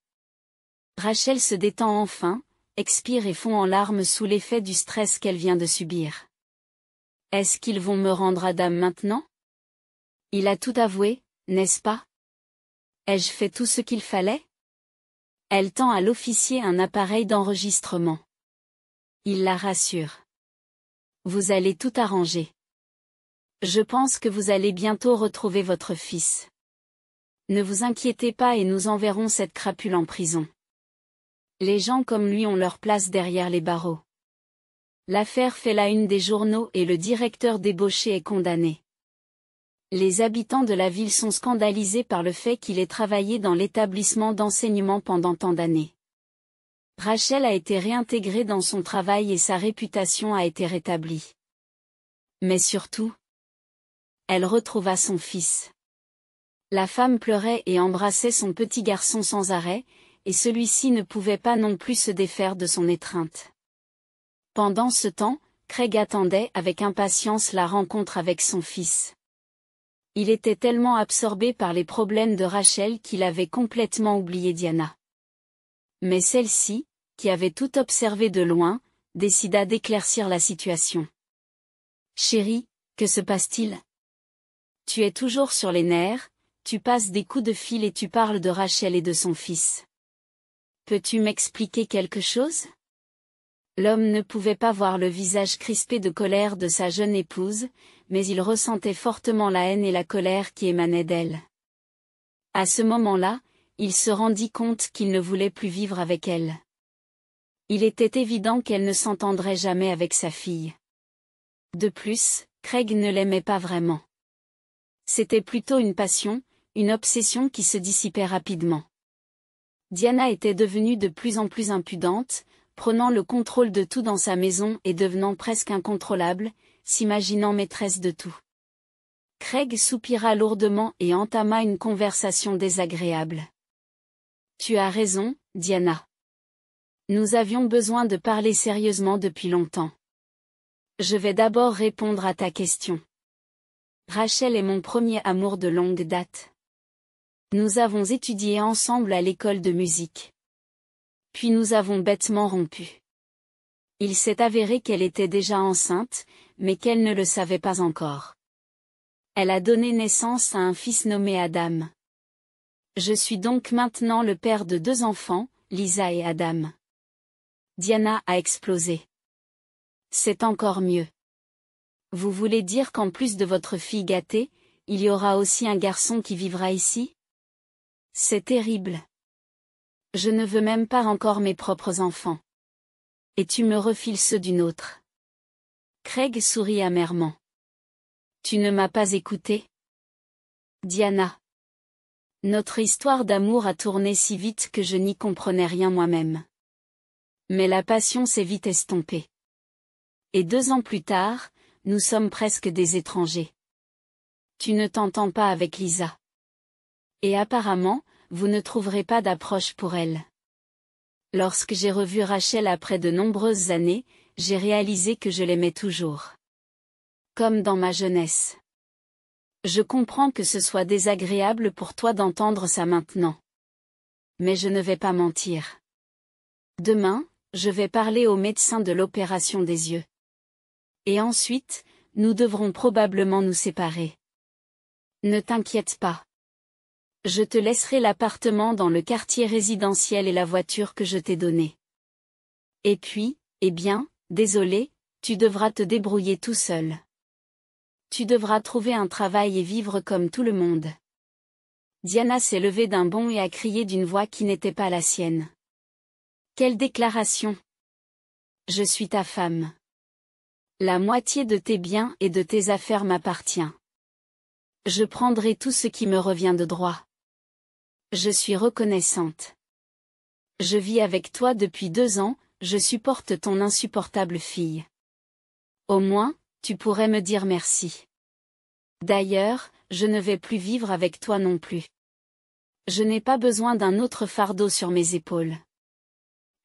Rachel se détend enfin, expire et fond en larmes sous l'effet du stress qu'elle vient de subir. « Est-ce qu'ils vont me rendre Adam maintenant? Il a tout avoué, n'est-ce pas? Ai-je fait tout ce qu'il fallait? » Elle tend à l'officier un appareil d'enregistrement. Il la rassure. « Vous allez tout arranger. Je pense que vous allez bientôt retrouver votre fils. Ne vous inquiétez pas et nous enverrons cette crapule en prison. Les gens comme lui ont leur place derrière les barreaux. » L'affaire fait la une des journaux et le directeur débauché est condamné. Les habitants de la ville sont scandalisés par le fait qu'il ait travaillé dans l'établissement d'enseignement pendant tant d'années. Rachel a été réintégrée dans son travail et sa réputation a été rétablie. Mais surtout, elle retrouva son fils. La femme pleurait et embrassait son petit garçon sans arrêt, et celui-ci ne pouvait pas non plus se défaire de son étreinte. Pendant ce temps, Craig attendait avec impatience la rencontre avec son fils. Il était tellement absorbé par les problèmes de Rachel qu'il avait complètement oublié Diana. Mais celle-ci, qui avait tout observé de loin, décida d'éclaircir la situation. « Chérie, que se passe-t-il? Tu es toujours sur les nerfs, tu passes des coups de fil et tu parles de Rachel et de son fils. Peux-tu m'expliquer quelque chose? » L'homme ne pouvait pas voir le visage crispé de colère de sa jeune épouse, mais il ressentait fortement la haine et la colère qui émanaient d'elle. À ce moment-là, il se rendit compte qu'il ne voulait plus vivre avec elle. Il était évident qu'elle ne s'entendrait jamais avec sa fille. De plus, Craig ne l'aimait pas vraiment. C'était plutôt une passion, une obsession qui se dissipait rapidement. Diana était devenue de plus en plus impudente, prenant le contrôle de tout dans sa maison et devenant presque incontrôlable, s'imaginant maîtresse de tout. Craig soupira lourdement et entama une conversation désagréable. « Tu as raison, Diana. Nous avions besoin de parler sérieusement depuis longtemps. Je vais d'abord répondre à ta question. Rachel est mon premier amour de longue date. Nous avons étudié ensemble à l'école de musique. Puis nous avons bêtement rompu. Il s'est avéré qu'elle était déjà enceinte, mais qu'elle ne le savait pas encore. Elle a donné naissance à un fils nommé Adam. Je suis donc maintenant le père de 2 enfants, Lisa et Adam. » Diana a explosé. « C'est encore mieux. Vous voulez dire qu'en plus de votre fille gâtée, il y aura aussi un garçon qui vivra ici? C'est terrible. Je ne veux même pas encore mes propres enfants. Et tu me refiles ceux d'une autre. » Craig sourit amèrement. « Tu ne m'as pas écouté? Diana. Notre histoire d'amour a tourné si vite que je n'y comprenais rien moi-même. Mais la passion s'est vite estompée. Et 2 ans plus tard, nous sommes presque des étrangers. Tu ne t'entends pas avec Lisa. Et apparemment, vous ne trouverez pas d'approche pour elle. Lorsque j'ai revu Rachel après de nombreuses années, j'ai réalisé que je l'aimais toujours. Comme dans ma jeunesse. Je comprends que ce soit désagréable pour toi d'entendre ça maintenant. Mais je ne vais pas mentir. Demain, je vais parler au médecin de l'opération des yeux. Et ensuite, nous devrons probablement nous séparer. Ne t'inquiète pas. Je te laisserai l'appartement dans le quartier résidentiel et la voiture que je t'ai donnée. Et puis, eh bien, désolé, tu devras te débrouiller tout seul. Tu devras trouver un travail et vivre comme tout le monde. Diana s'est levée d'un bond et a crié d'une voix qui n'était pas la sienne. Quelle déclaration! Je suis ta femme. La moitié de tes biens et de tes affaires m'appartient. Je prendrai tout ce qui me revient de droit. Je suis reconnaissante. Je vis avec toi depuis 2 ans, je supporte ton insupportable fille. Au moins, tu pourrais me dire merci. D'ailleurs, je ne vais plus vivre avec toi non plus. Je n'ai pas besoin d'un autre fardeau sur mes épaules.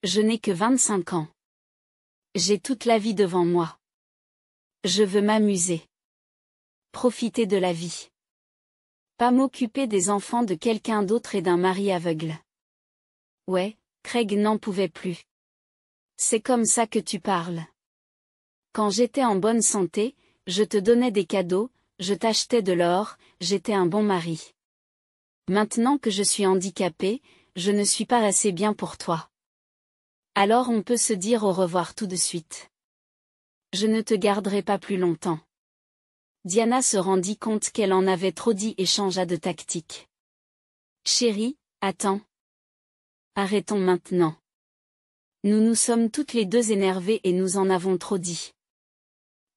Je n'ai que 25 ans. J'ai toute la vie devant moi. Je veux m'amuser. Profiter de la vie. Pas m'occuper des enfants de quelqu'un d'autre et d'un mari aveugle. Ouais, Craig n'en pouvait plus. C'est comme ça que tu parles. Quand j'étais en bonne santé, je te donnais des cadeaux, je t'achetais de l'or, j'étais un bon mari. Maintenant que je suis handicapée, je ne suis pas assez bien pour toi. Alors on peut se dire au revoir tout de suite. Je ne te garderai pas plus longtemps. Diana se rendit compte qu'elle en avait trop dit et changea de tactique. Chérie, attends. Arrêtons maintenant. Nous nous sommes toutes les deux énervées et nous en avons trop dit.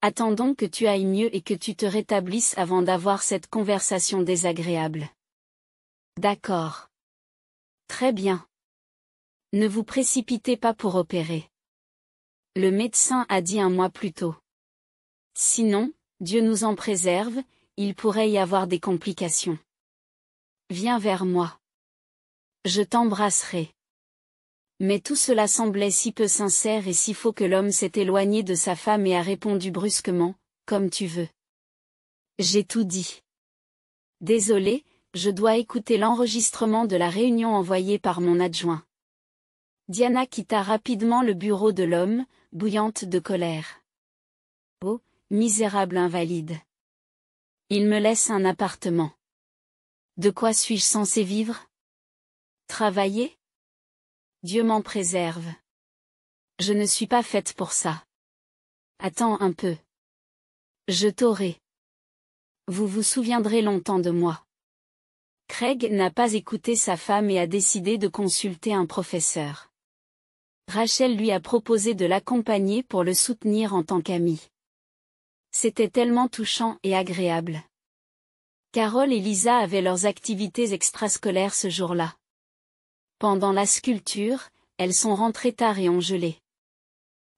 Attendons que tu ailles mieux et que tu te rétablisses avant d'avoir cette conversation désagréable. D'accord. Très bien. Ne vous précipitez pas pour opérer. Le médecin a dit un mois plus tôt. Sinon, Dieu nous en préserve, il pourrait y avoir des complications. Viens vers moi. Je t'embrasserai. Mais tout cela semblait si peu sincère et si faux que l'homme s'est éloigné de sa femme et a répondu brusquement, comme tu veux. J'ai tout dit. Désolé, je dois écouter l'enregistrement de la réunion envoyée par mon adjoint. Diana quitta rapidement le bureau de l'homme, bouillante de colère. Oh, misérable invalide. Il me laisse un appartement. De quoi suis-je censé vivre? Travailler? Dieu m'en préserve. Je ne suis pas faite pour ça. Attends un peu. Je t'aurai. Vous vous souviendrez longtemps de moi. Craig n'a pas écouté sa femme et a décidé de consulter un professeur. Rachel lui a proposé de l'accompagner pour le soutenir en tant qu'amie. C'était tellement touchant et agréable. Carole et Lisa avaient leurs activités extrascolaires ce jour-là. Pendant la sculpture, elles sont rentrées tard et ont gelé.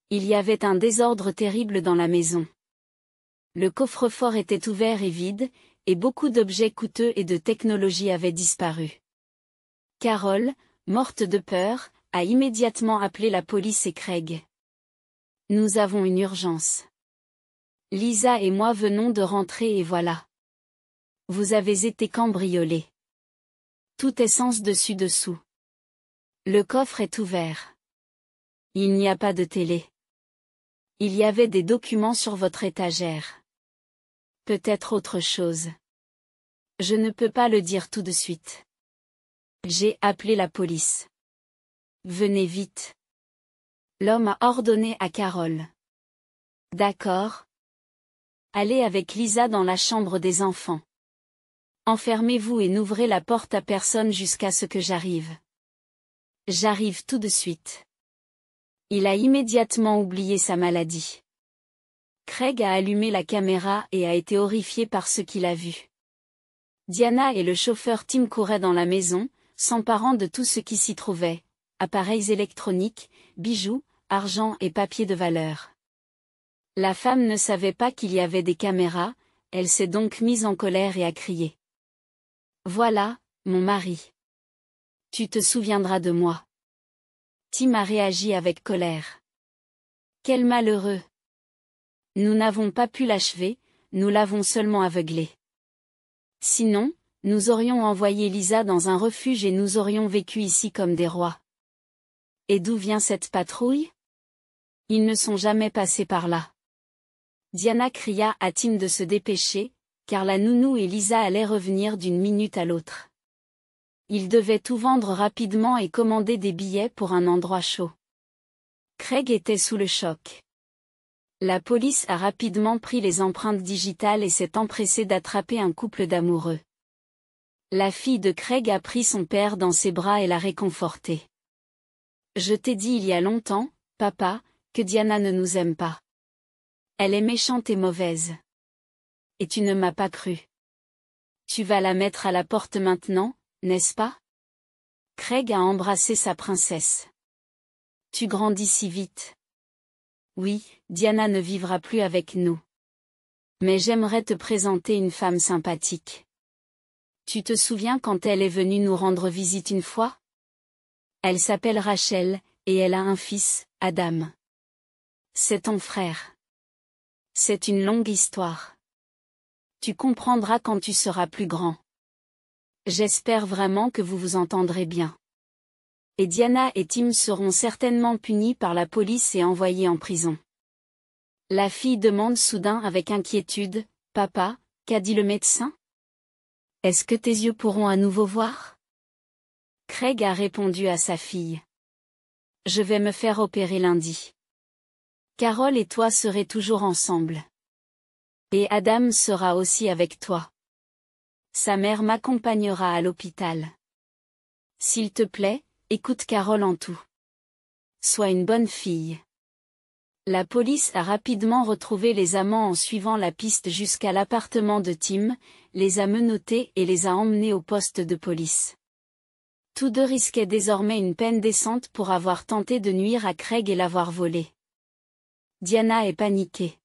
Il y avait un désordre terrible dans la maison. Le coffre-fort était ouvert et vide, et beaucoup d'objets coûteux et de technologie avaient disparu. Carole, morte de peur, a immédiatement appelé la police et Craig. Nous avons une urgence. Lisa et moi venons de rentrer et voilà. Vous avez été cambriolés. Tout est sens dessus-dessous. Le coffre est ouvert. Il n'y a pas de télé. Il y avait des documents sur votre étagère. Peut-être autre chose. Je ne peux pas le dire tout de suite. J'ai appelé la police. Venez vite. L'homme a ordonné à Carole. D'accord. Allez avec Lisa dans la chambre des enfants. Enfermez-vous et n'ouvrez la porte à personne jusqu'à ce que j'arrive. J'arrive tout de suite. Il a immédiatement oublié sa maladie. Craig a allumé la caméra et a été horrifié par ce qu'il a vu. Diana et le chauffeur Tim couraient dans la maison, s'emparant de tout ce qui s'y trouvait, appareils électroniques, bijoux, argent et papiers de valeur. La femme ne savait pas qu'il y avait des caméras, elle s'est donc mise en colère et a crié. Voilà, mon mari. Tu te souviendras de moi. Tim a réagi avec colère. Quel malheureux. Nous n'avons pas pu l'achever, nous l'avons seulement aveuglé. Sinon, nous aurions envoyé Lisa dans un refuge et nous aurions vécu ici comme des rois. Et d'où vient cette patrouille? Ils ne sont jamais passés par là. Diana cria à Tim de se dépêcher, car la nounou et Lisa allaient revenir d'une minute à l'autre. Ils devaient tout vendre rapidement et commander des billets pour un endroit chaud. Craig était sous le choc. La police a rapidement pris les empreintes digitales et s'est empressée d'attraper un couple d'amoureux. La fille de Craig a pris son père dans ses bras et l'a réconforté. « Je t'ai dit il y a longtemps, papa, que Diana ne nous aime pas. Elle est méchante et mauvaise. Et tu ne m'as pas cru. Tu vas la mettre à la porte maintenant, n'est-ce pas? » Craig a embrassé sa princesse. « Tu grandis si vite. » « Oui, Diana ne vivra plus avec nous. Mais j'aimerais te présenter une femme sympathique. Tu te souviens quand elle est venue nous rendre visite une fois? Elle s'appelle Rachel, et elle a un fils, Adam. C'est ton frère. C'est une longue histoire. Tu comprendras quand tu seras plus grand. J'espère vraiment que vous vous entendrez bien. Et Diana et Tim seront certainement punis par la police et envoyés en prison. La fille demande soudain avec inquiétude, « Papa, qu'a dit le médecin? Est-ce que tes yeux pourront à nouveau voir? » Craig a répondu à sa fille. « Je vais me faire opérer lundi. Carole et toi serez toujours ensemble. Et Adam sera aussi avec toi. Sa mère m'accompagnera à l'hôpital. S'il te plaît, écoute Carole en tout. Sois une bonne fille. » La police a rapidement retrouvé les amants en suivant la piste jusqu'à l'appartement de Tim, les a menottés et les a emmenés au poste de police. Tous deux risquaient désormais une peine décente pour avoir tenté de nuire à Craig et l'avoir volé. Diana est paniquée.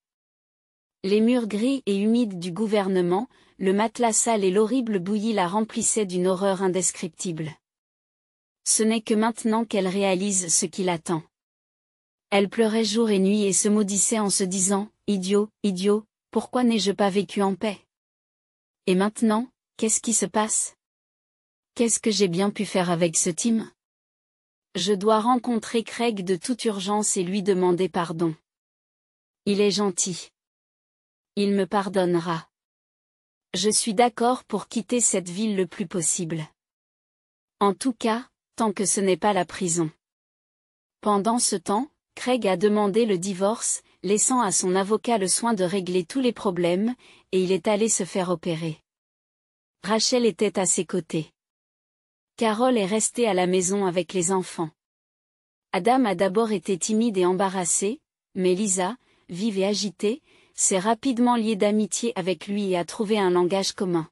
Les murs gris et humides du gouvernement, le matelas sale et l'horrible bouillie la remplissaient d'une horreur indescriptible. Ce n'est que maintenant qu'elle réalise ce qui l'attend. Elle pleurait jour et nuit et se maudissait en se disant, « Idiot, idiot, pourquoi n'ai-je pas vécu en paix? Et maintenant, qu'est-ce qui se passe? Qu'est-ce que j'ai bien pu faire avec ce Tim? Je dois rencontrer Craig de toute urgence et lui demander pardon. Il est gentil. Il me pardonnera. Je suis d'accord pour quitter cette ville le plus possible. En tout cas, tant que ce n'est pas la prison. » Pendant ce temps, Craig a demandé le divorce, laissant à son avocat le soin de régler tous les problèmes, et il est allé se faire opérer. Rachel était à ses côtés. Carole est restée à la maison avec les enfants. Adam a d'abord été timide et embarrassé, mais Lisa, vive et agitée, s'est rapidement liée d'amitié avec lui et a trouvé un langage commun.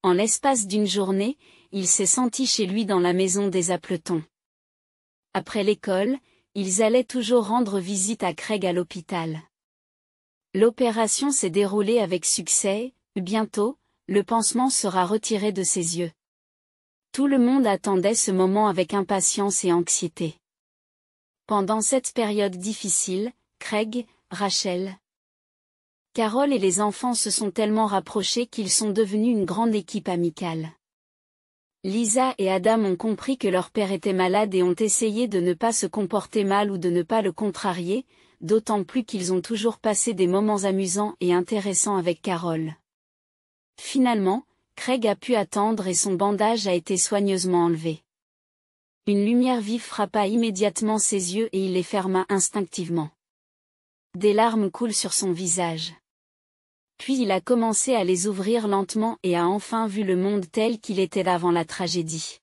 En l'espace d'une journée, il s'est senti chez lui dans la maison des Appletons. Après l'école, ils allaient toujours rendre visite à Craig à l'hôpital. L'opération s'est déroulée avec succès, bientôt, le pansement sera retiré de ses yeux. Tout le monde attendait ce moment avec impatience et anxiété. Pendant cette période difficile, Craig, Rachel, Carole et les enfants se sont tellement rapprochés qu'ils sont devenus une grande équipe amicale. Lisa et Adam ont compris que leur père était malade et ont essayé de ne pas se comporter mal ou de ne pas le contrarier, d'autant plus qu'ils ont toujours passé des moments amusants et intéressants avec Carole. Finalement, Craig a pu attendre et son bandage a été soigneusement enlevé. Une lumière vive frappa immédiatement ses yeux et il les ferma instinctivement. Des larmes coulent sur son visage. Puis il a commencé à les ouvrir lentement et a enfin vu le monde tel qu'il était avant la tragédie.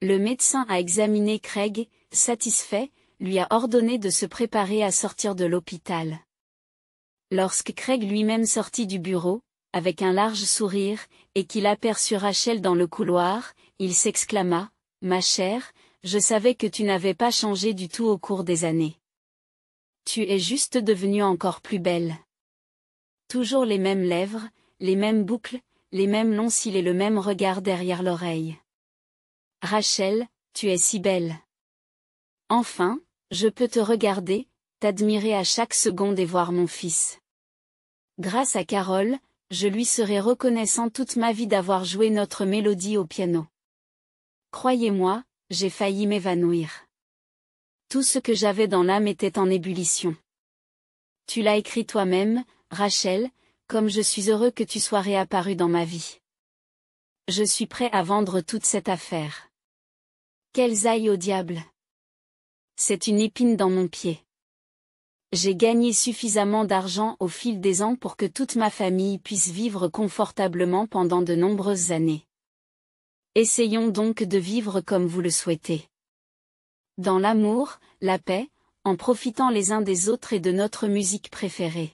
Le médecin a examiné Craig, satisfait, lui a ordonné de se préparer à sortir de l'hôpital. Lorsque Craig lui-même sortit du bureau, avec un large sourire, et qu'il aperçut Rachel dans le couloir, il s'exclama, « Ma chère, je savais que tu n'avais pas changé du tout au cours des années. Tu es juste devenue encore plus belle. Toujours les mêmes lèvres, les mêmes boucles, les mêmes longs cils et le même regard derrière l'oreille. Rachel, tu es si belle. Enfin, je peux te regarder, t'admirer à chaque seconde et voir mon fils. » Grâce à Carole, je lui serai reconnaissant toute ma vie d'avoir joué notre mélodie au piano. Croyez-moi, j'ai failli m'évanouir. Tout ce que j'avais dans l'âme était en ébullition. Tu l'as écrit toi-même, Rachel, comme je suis heureux que tu sois réapparue dans ma vie. Je suis prêt à vendre toute cette affaire. Qu'elles aillent au diable. C'est une épine dans mon pied. J'ai gagné suffisamment d'argent au fil des ans pour que toute ma famille puisse vivre confortablement pendant de nombreuses années. Essayons donc de vivre comme vous le souhaitez. Dans l'amour, la paix, en profitant les uns des autres et de notre musique préférée.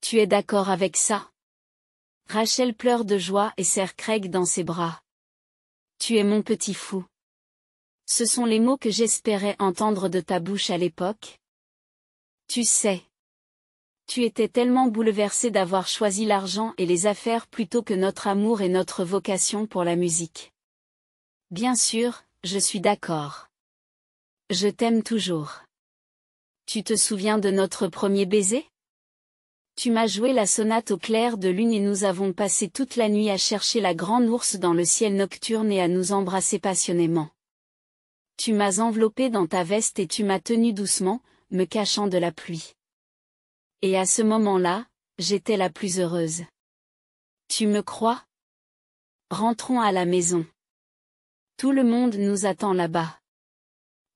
Tu es d'accord avec ça? Rachel pleure de joie et serre Craig dans ses bras. Tu es mon petit fou. Ce sont les mots que j'espérais entendre de ta bouche à l'époque. Tu sais. Tu étais tellement bouleversé d'avoir choisi l'argent et les affaires plutôt que notre amour et notre vocation pour la musique. Bien sûr, je suis d'accord. Je t'aime toujours. Tu te souviens de notre premier baiser? Tu m'as joué la sonate au clair de lune et nous avons passé toute la nuit à chercher la grande ours dans le ciel nocturne et à nous embrasser passionnément. Tu m'as enveloppé dans ta veste et tu m'as tenu doucement, me cachant de la pluie. Et à ce moment-là, j'étais la plus heureuse. Tu me crois? Rentrons à la maison. Tout le monde nous attend là-bas.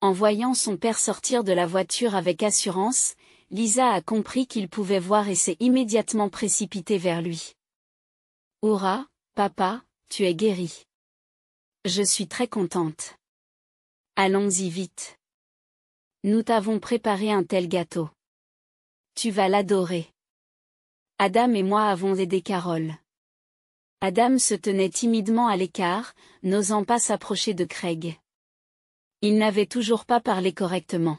En voyant son père sortir de la voiture avec assurance, Lisa a compris qu'il pouvait voir et s'est immédiatement précipitée vers lui. Hurrah, papa, tu es guéri. Je suis très contente. Allons-y vite. Nous t'avons préparé un tel gâteau. Tu vas l'adorer. Adam et moi avons aidé Carole. Adam se tenait timidement à l'écart, n'osant pas s'approcher de Craig. Il n'avait toujours pas parlé correctement.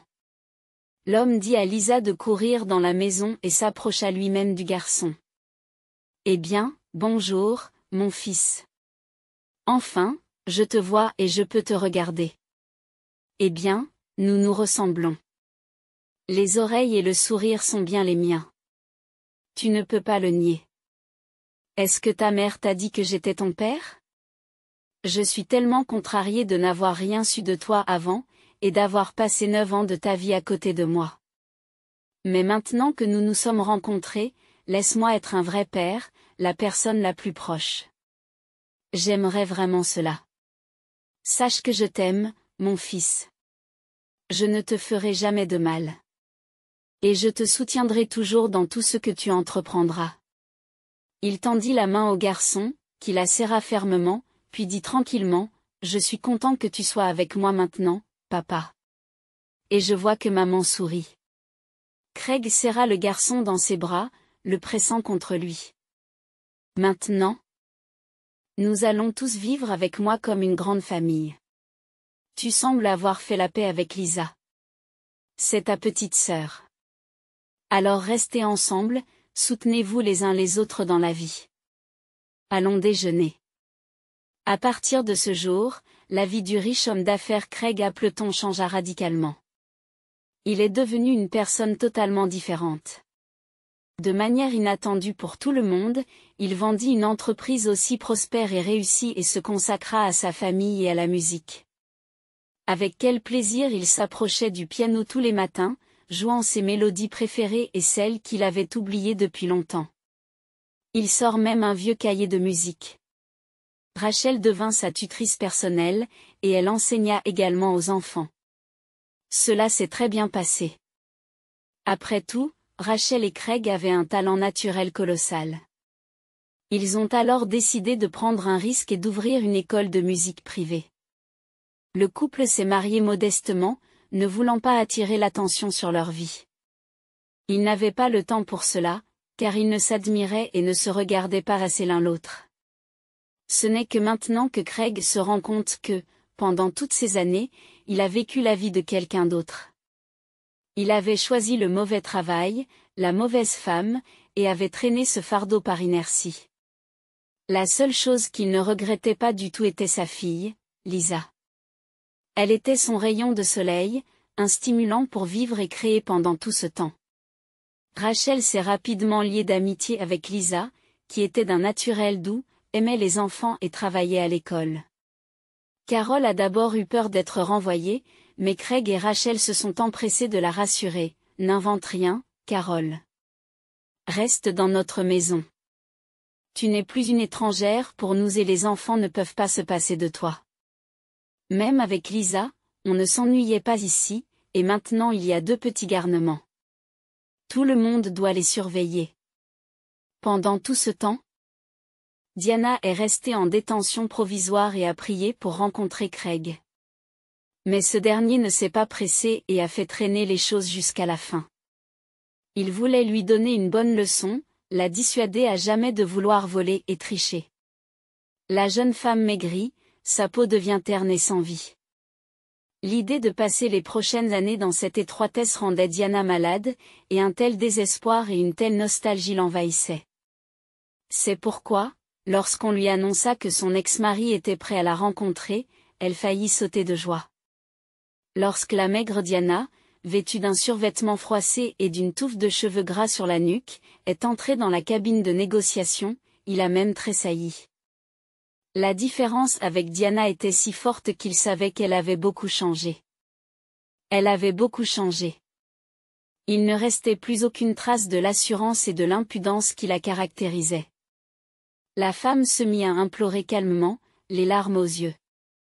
L'homme dit à Lisa de courir dans la maison et s'approcha lui-même du garçon. Eh bien, bonjour, mon fils. Enfin, je te vois et je peux te regarder. Eh bien, nous nous ressemblons. Les oreilles et le sourire sont bien les miens. Tu ne peux pas le nier. Est-ce que ta mère t'a dit que j'étais ton père? Je suis tellement contrariée de n'avoir rien su de toi avant, et d'avoir passé 9 ans de ta vie à côté de moi. Mais maintenant que nous nous sommes rencontrés, laisse-moi être un vrai père, la personne la plus proche. J'aimerais vraiment cela. Sache que je t'aime, mon fils. Je ne te ferai jamais de mal. Et je te soutiendrai toujours dans tout ce que tu entreprendras. Il tendit la main au garçon, qui la serra fermement, puis dit tranquillement, je suis content que tu sois avec moi maintenant, papa. Et je vois que maman sourit. Craig serra le garçon dans ses bras, le pressant contre lui. Maintenant, nous allons tous vivre avec moi comme une grande famille. Tu sembles avoir fait la paix avec Lisa. C'est ta petite sœur. Alors restez ensemble, soutenez-vous les uns les autres dans la vie. Allons déjeuner. À partir de ce jour, la vie du riche homme d'affaires Craig Appleton changea radicalement. Il est devenu une personne totalement différente. De manière inattendue pour tout le monde, il vendit une entreprise aussi prospère et réussie et se consacra à sa famille et à la musique. Avec quel plaisir il s'approchait du piano tous les matins, jouant ses mélodies préférées et celles qu'il avait oubliées depuis longtemps. Il sort même un vieux cahier de musique. Rachel devint sa tutrice personnelle, et elle enseigna également aux enfants. Cela s'est très bien passé. Après tout, Rachel et Craig avaient un talent naturel colossal. Ils ont alors décidé de prendre un risque et d'ouvrir une école de musique privée. Le couple s'est marié modestement, ne voulant pas attirer l'attention sur leur vie. Ils n'avaient pas le temps pour cela, car ils ne s'admiraient et ne se regardaient pas assez l'un l'autre. Ce n'est que maintenant que Craig se rend compte que, pendant toutes ces années, il a vécu la vie de quelqu'un d'autre. Il avait choisi le mauvais travail, la mauvaise femme, et avait traîné ce fardeau par inertie. La seule chose qu'il ne regrettait pas du tout était sa fille, Lisa. Elle était son rayon de soleil, un stimulant pour vivre et créer pendant tout ce temps. Rachel s'est rapidement liée d'amitié avec Lisa, qui était d'un naturel doux, aimait les enfants et travaillait à l'école. Carol a d'abord eu peur d'être renvoyée, mais Craig et Rachel se sont empressés de la rassurer. « N'invente rien, Carol. Reste dans notre maison. Tu n'es plus une étrangère pour nous et les enfants ne peuvent pas se passer de toi. » Même avec Lisa, on ne s'ennuyait pas ici, et maintenant il y a 2 petits garnements. Tout le monde doit les surveiller. Pendant tout ce temps, Diana est restée en détention provisoire et a prié pour rencontrer Craig. Mais ce dernier ne s'est pas pressé et a fait traîner les choses jusqu'à la fin. Il voulait lui donner une bonne leçon, la dissuader à jamais de vouloir voler et tricher. La jeune femme maigrit, sa peau devient terne et sans vie. L'idée de passer les prochaines années dans cette étroitesse rendait Diana malade, et un tel désespoir et une telle nostalgie l'envahissaient. C'est pourquoi, lorsqu'on lui annonça que son ex-mari était prêt à la rencontrer, elle faillit sauter de joie. Lorsque la maigre Diana, vêtue d'un survêtement froissé et d'une touffe de cheveux gras sur la nuque, est entrée dans la cabine de négociation, il a même tressailli. La différence avec Diana était si forte qu'il savait qu'elle avait beaucoup changé. Elle avait beaucoup changé. Il ne restait plus aucune trace de l'assurance et de l'impudence qui la caractérisaient. La femme se mit à implorer calmement, les larmes aux yeux.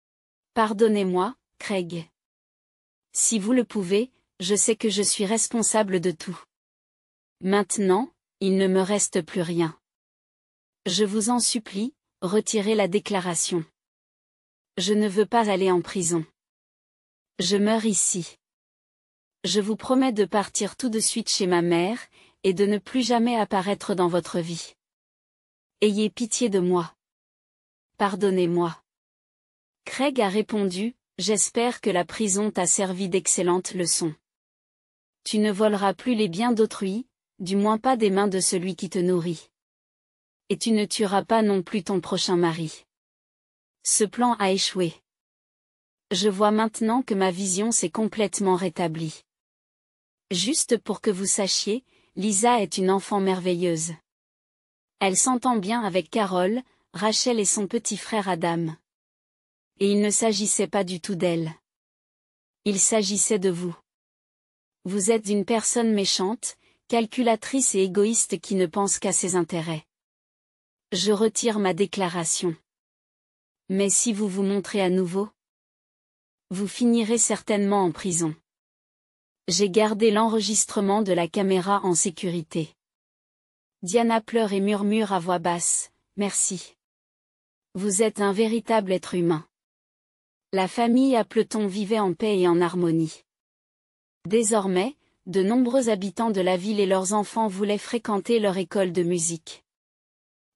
« Pardonnez-moi, Craig. Si vous le pouvez, je sais que je suis responsable de tout. Maintenant, il ne me reste plus rien. Je vous en supplie, retirez la déclaration. Je ne veux pas aller en prison. Je meurs ici. Je vous promets de partir tout de suite chez ma mère, et de ne plus jamais apparaître dans votre vie. Ayez pitié de moi. Pardonnez-moi. » Craig a répondu, « J'espère que la prison t'a servi d'excellente leçon. Tu ne voleras plus les biens d'autrui, du moins pas des mains de celui qui te nourrit. Et tu ne tueras pas non plus ton prochain mari. Ce plan a échoué. Je vois maintenant que ma vision s'est complètement rétablie. Juste pour que vous sachiez, Lisa est une enfant merveilleuse. Elle s'entend bien avec Carol, Rachel et son petit frère Adam. Et il ne s'agissait pas du tout d'elle. Il s'agissait de vous. Vous êtes une personne méchante, calculatrice et égoïste qui ne pense qu'à ses intérêts. Je retire ma déclaration. Mais si vous vous montrez à nouveau, vous finirez certainement en prison. J'ai gardé l'enregistrement de la caméra en sécurité. » Diana pleure et murmure à voix basse, « Merci. Vous êtes un véritable être humain. » La famille Appleton vivait en paix et en harmonie. Désormais, de nombreux habitants de la ville et leurs enfants voulaient fréquenter leur école de musique.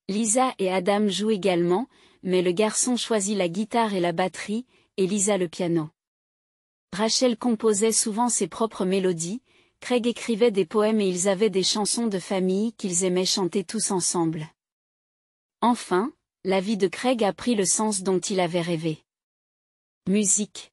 Lisa et Adam jouent également, mais le garçon choisit la guitare et la batterie, et Lisa le piano. Rachel composait souvent ses propres mélodies, Craig écrivait des poèmes et ils avaient des chansons de famille qu'ils aimaient chanter tous ensemble. Enfin, la vie de Craig a pris le sens dont il avait rêvé. Musique.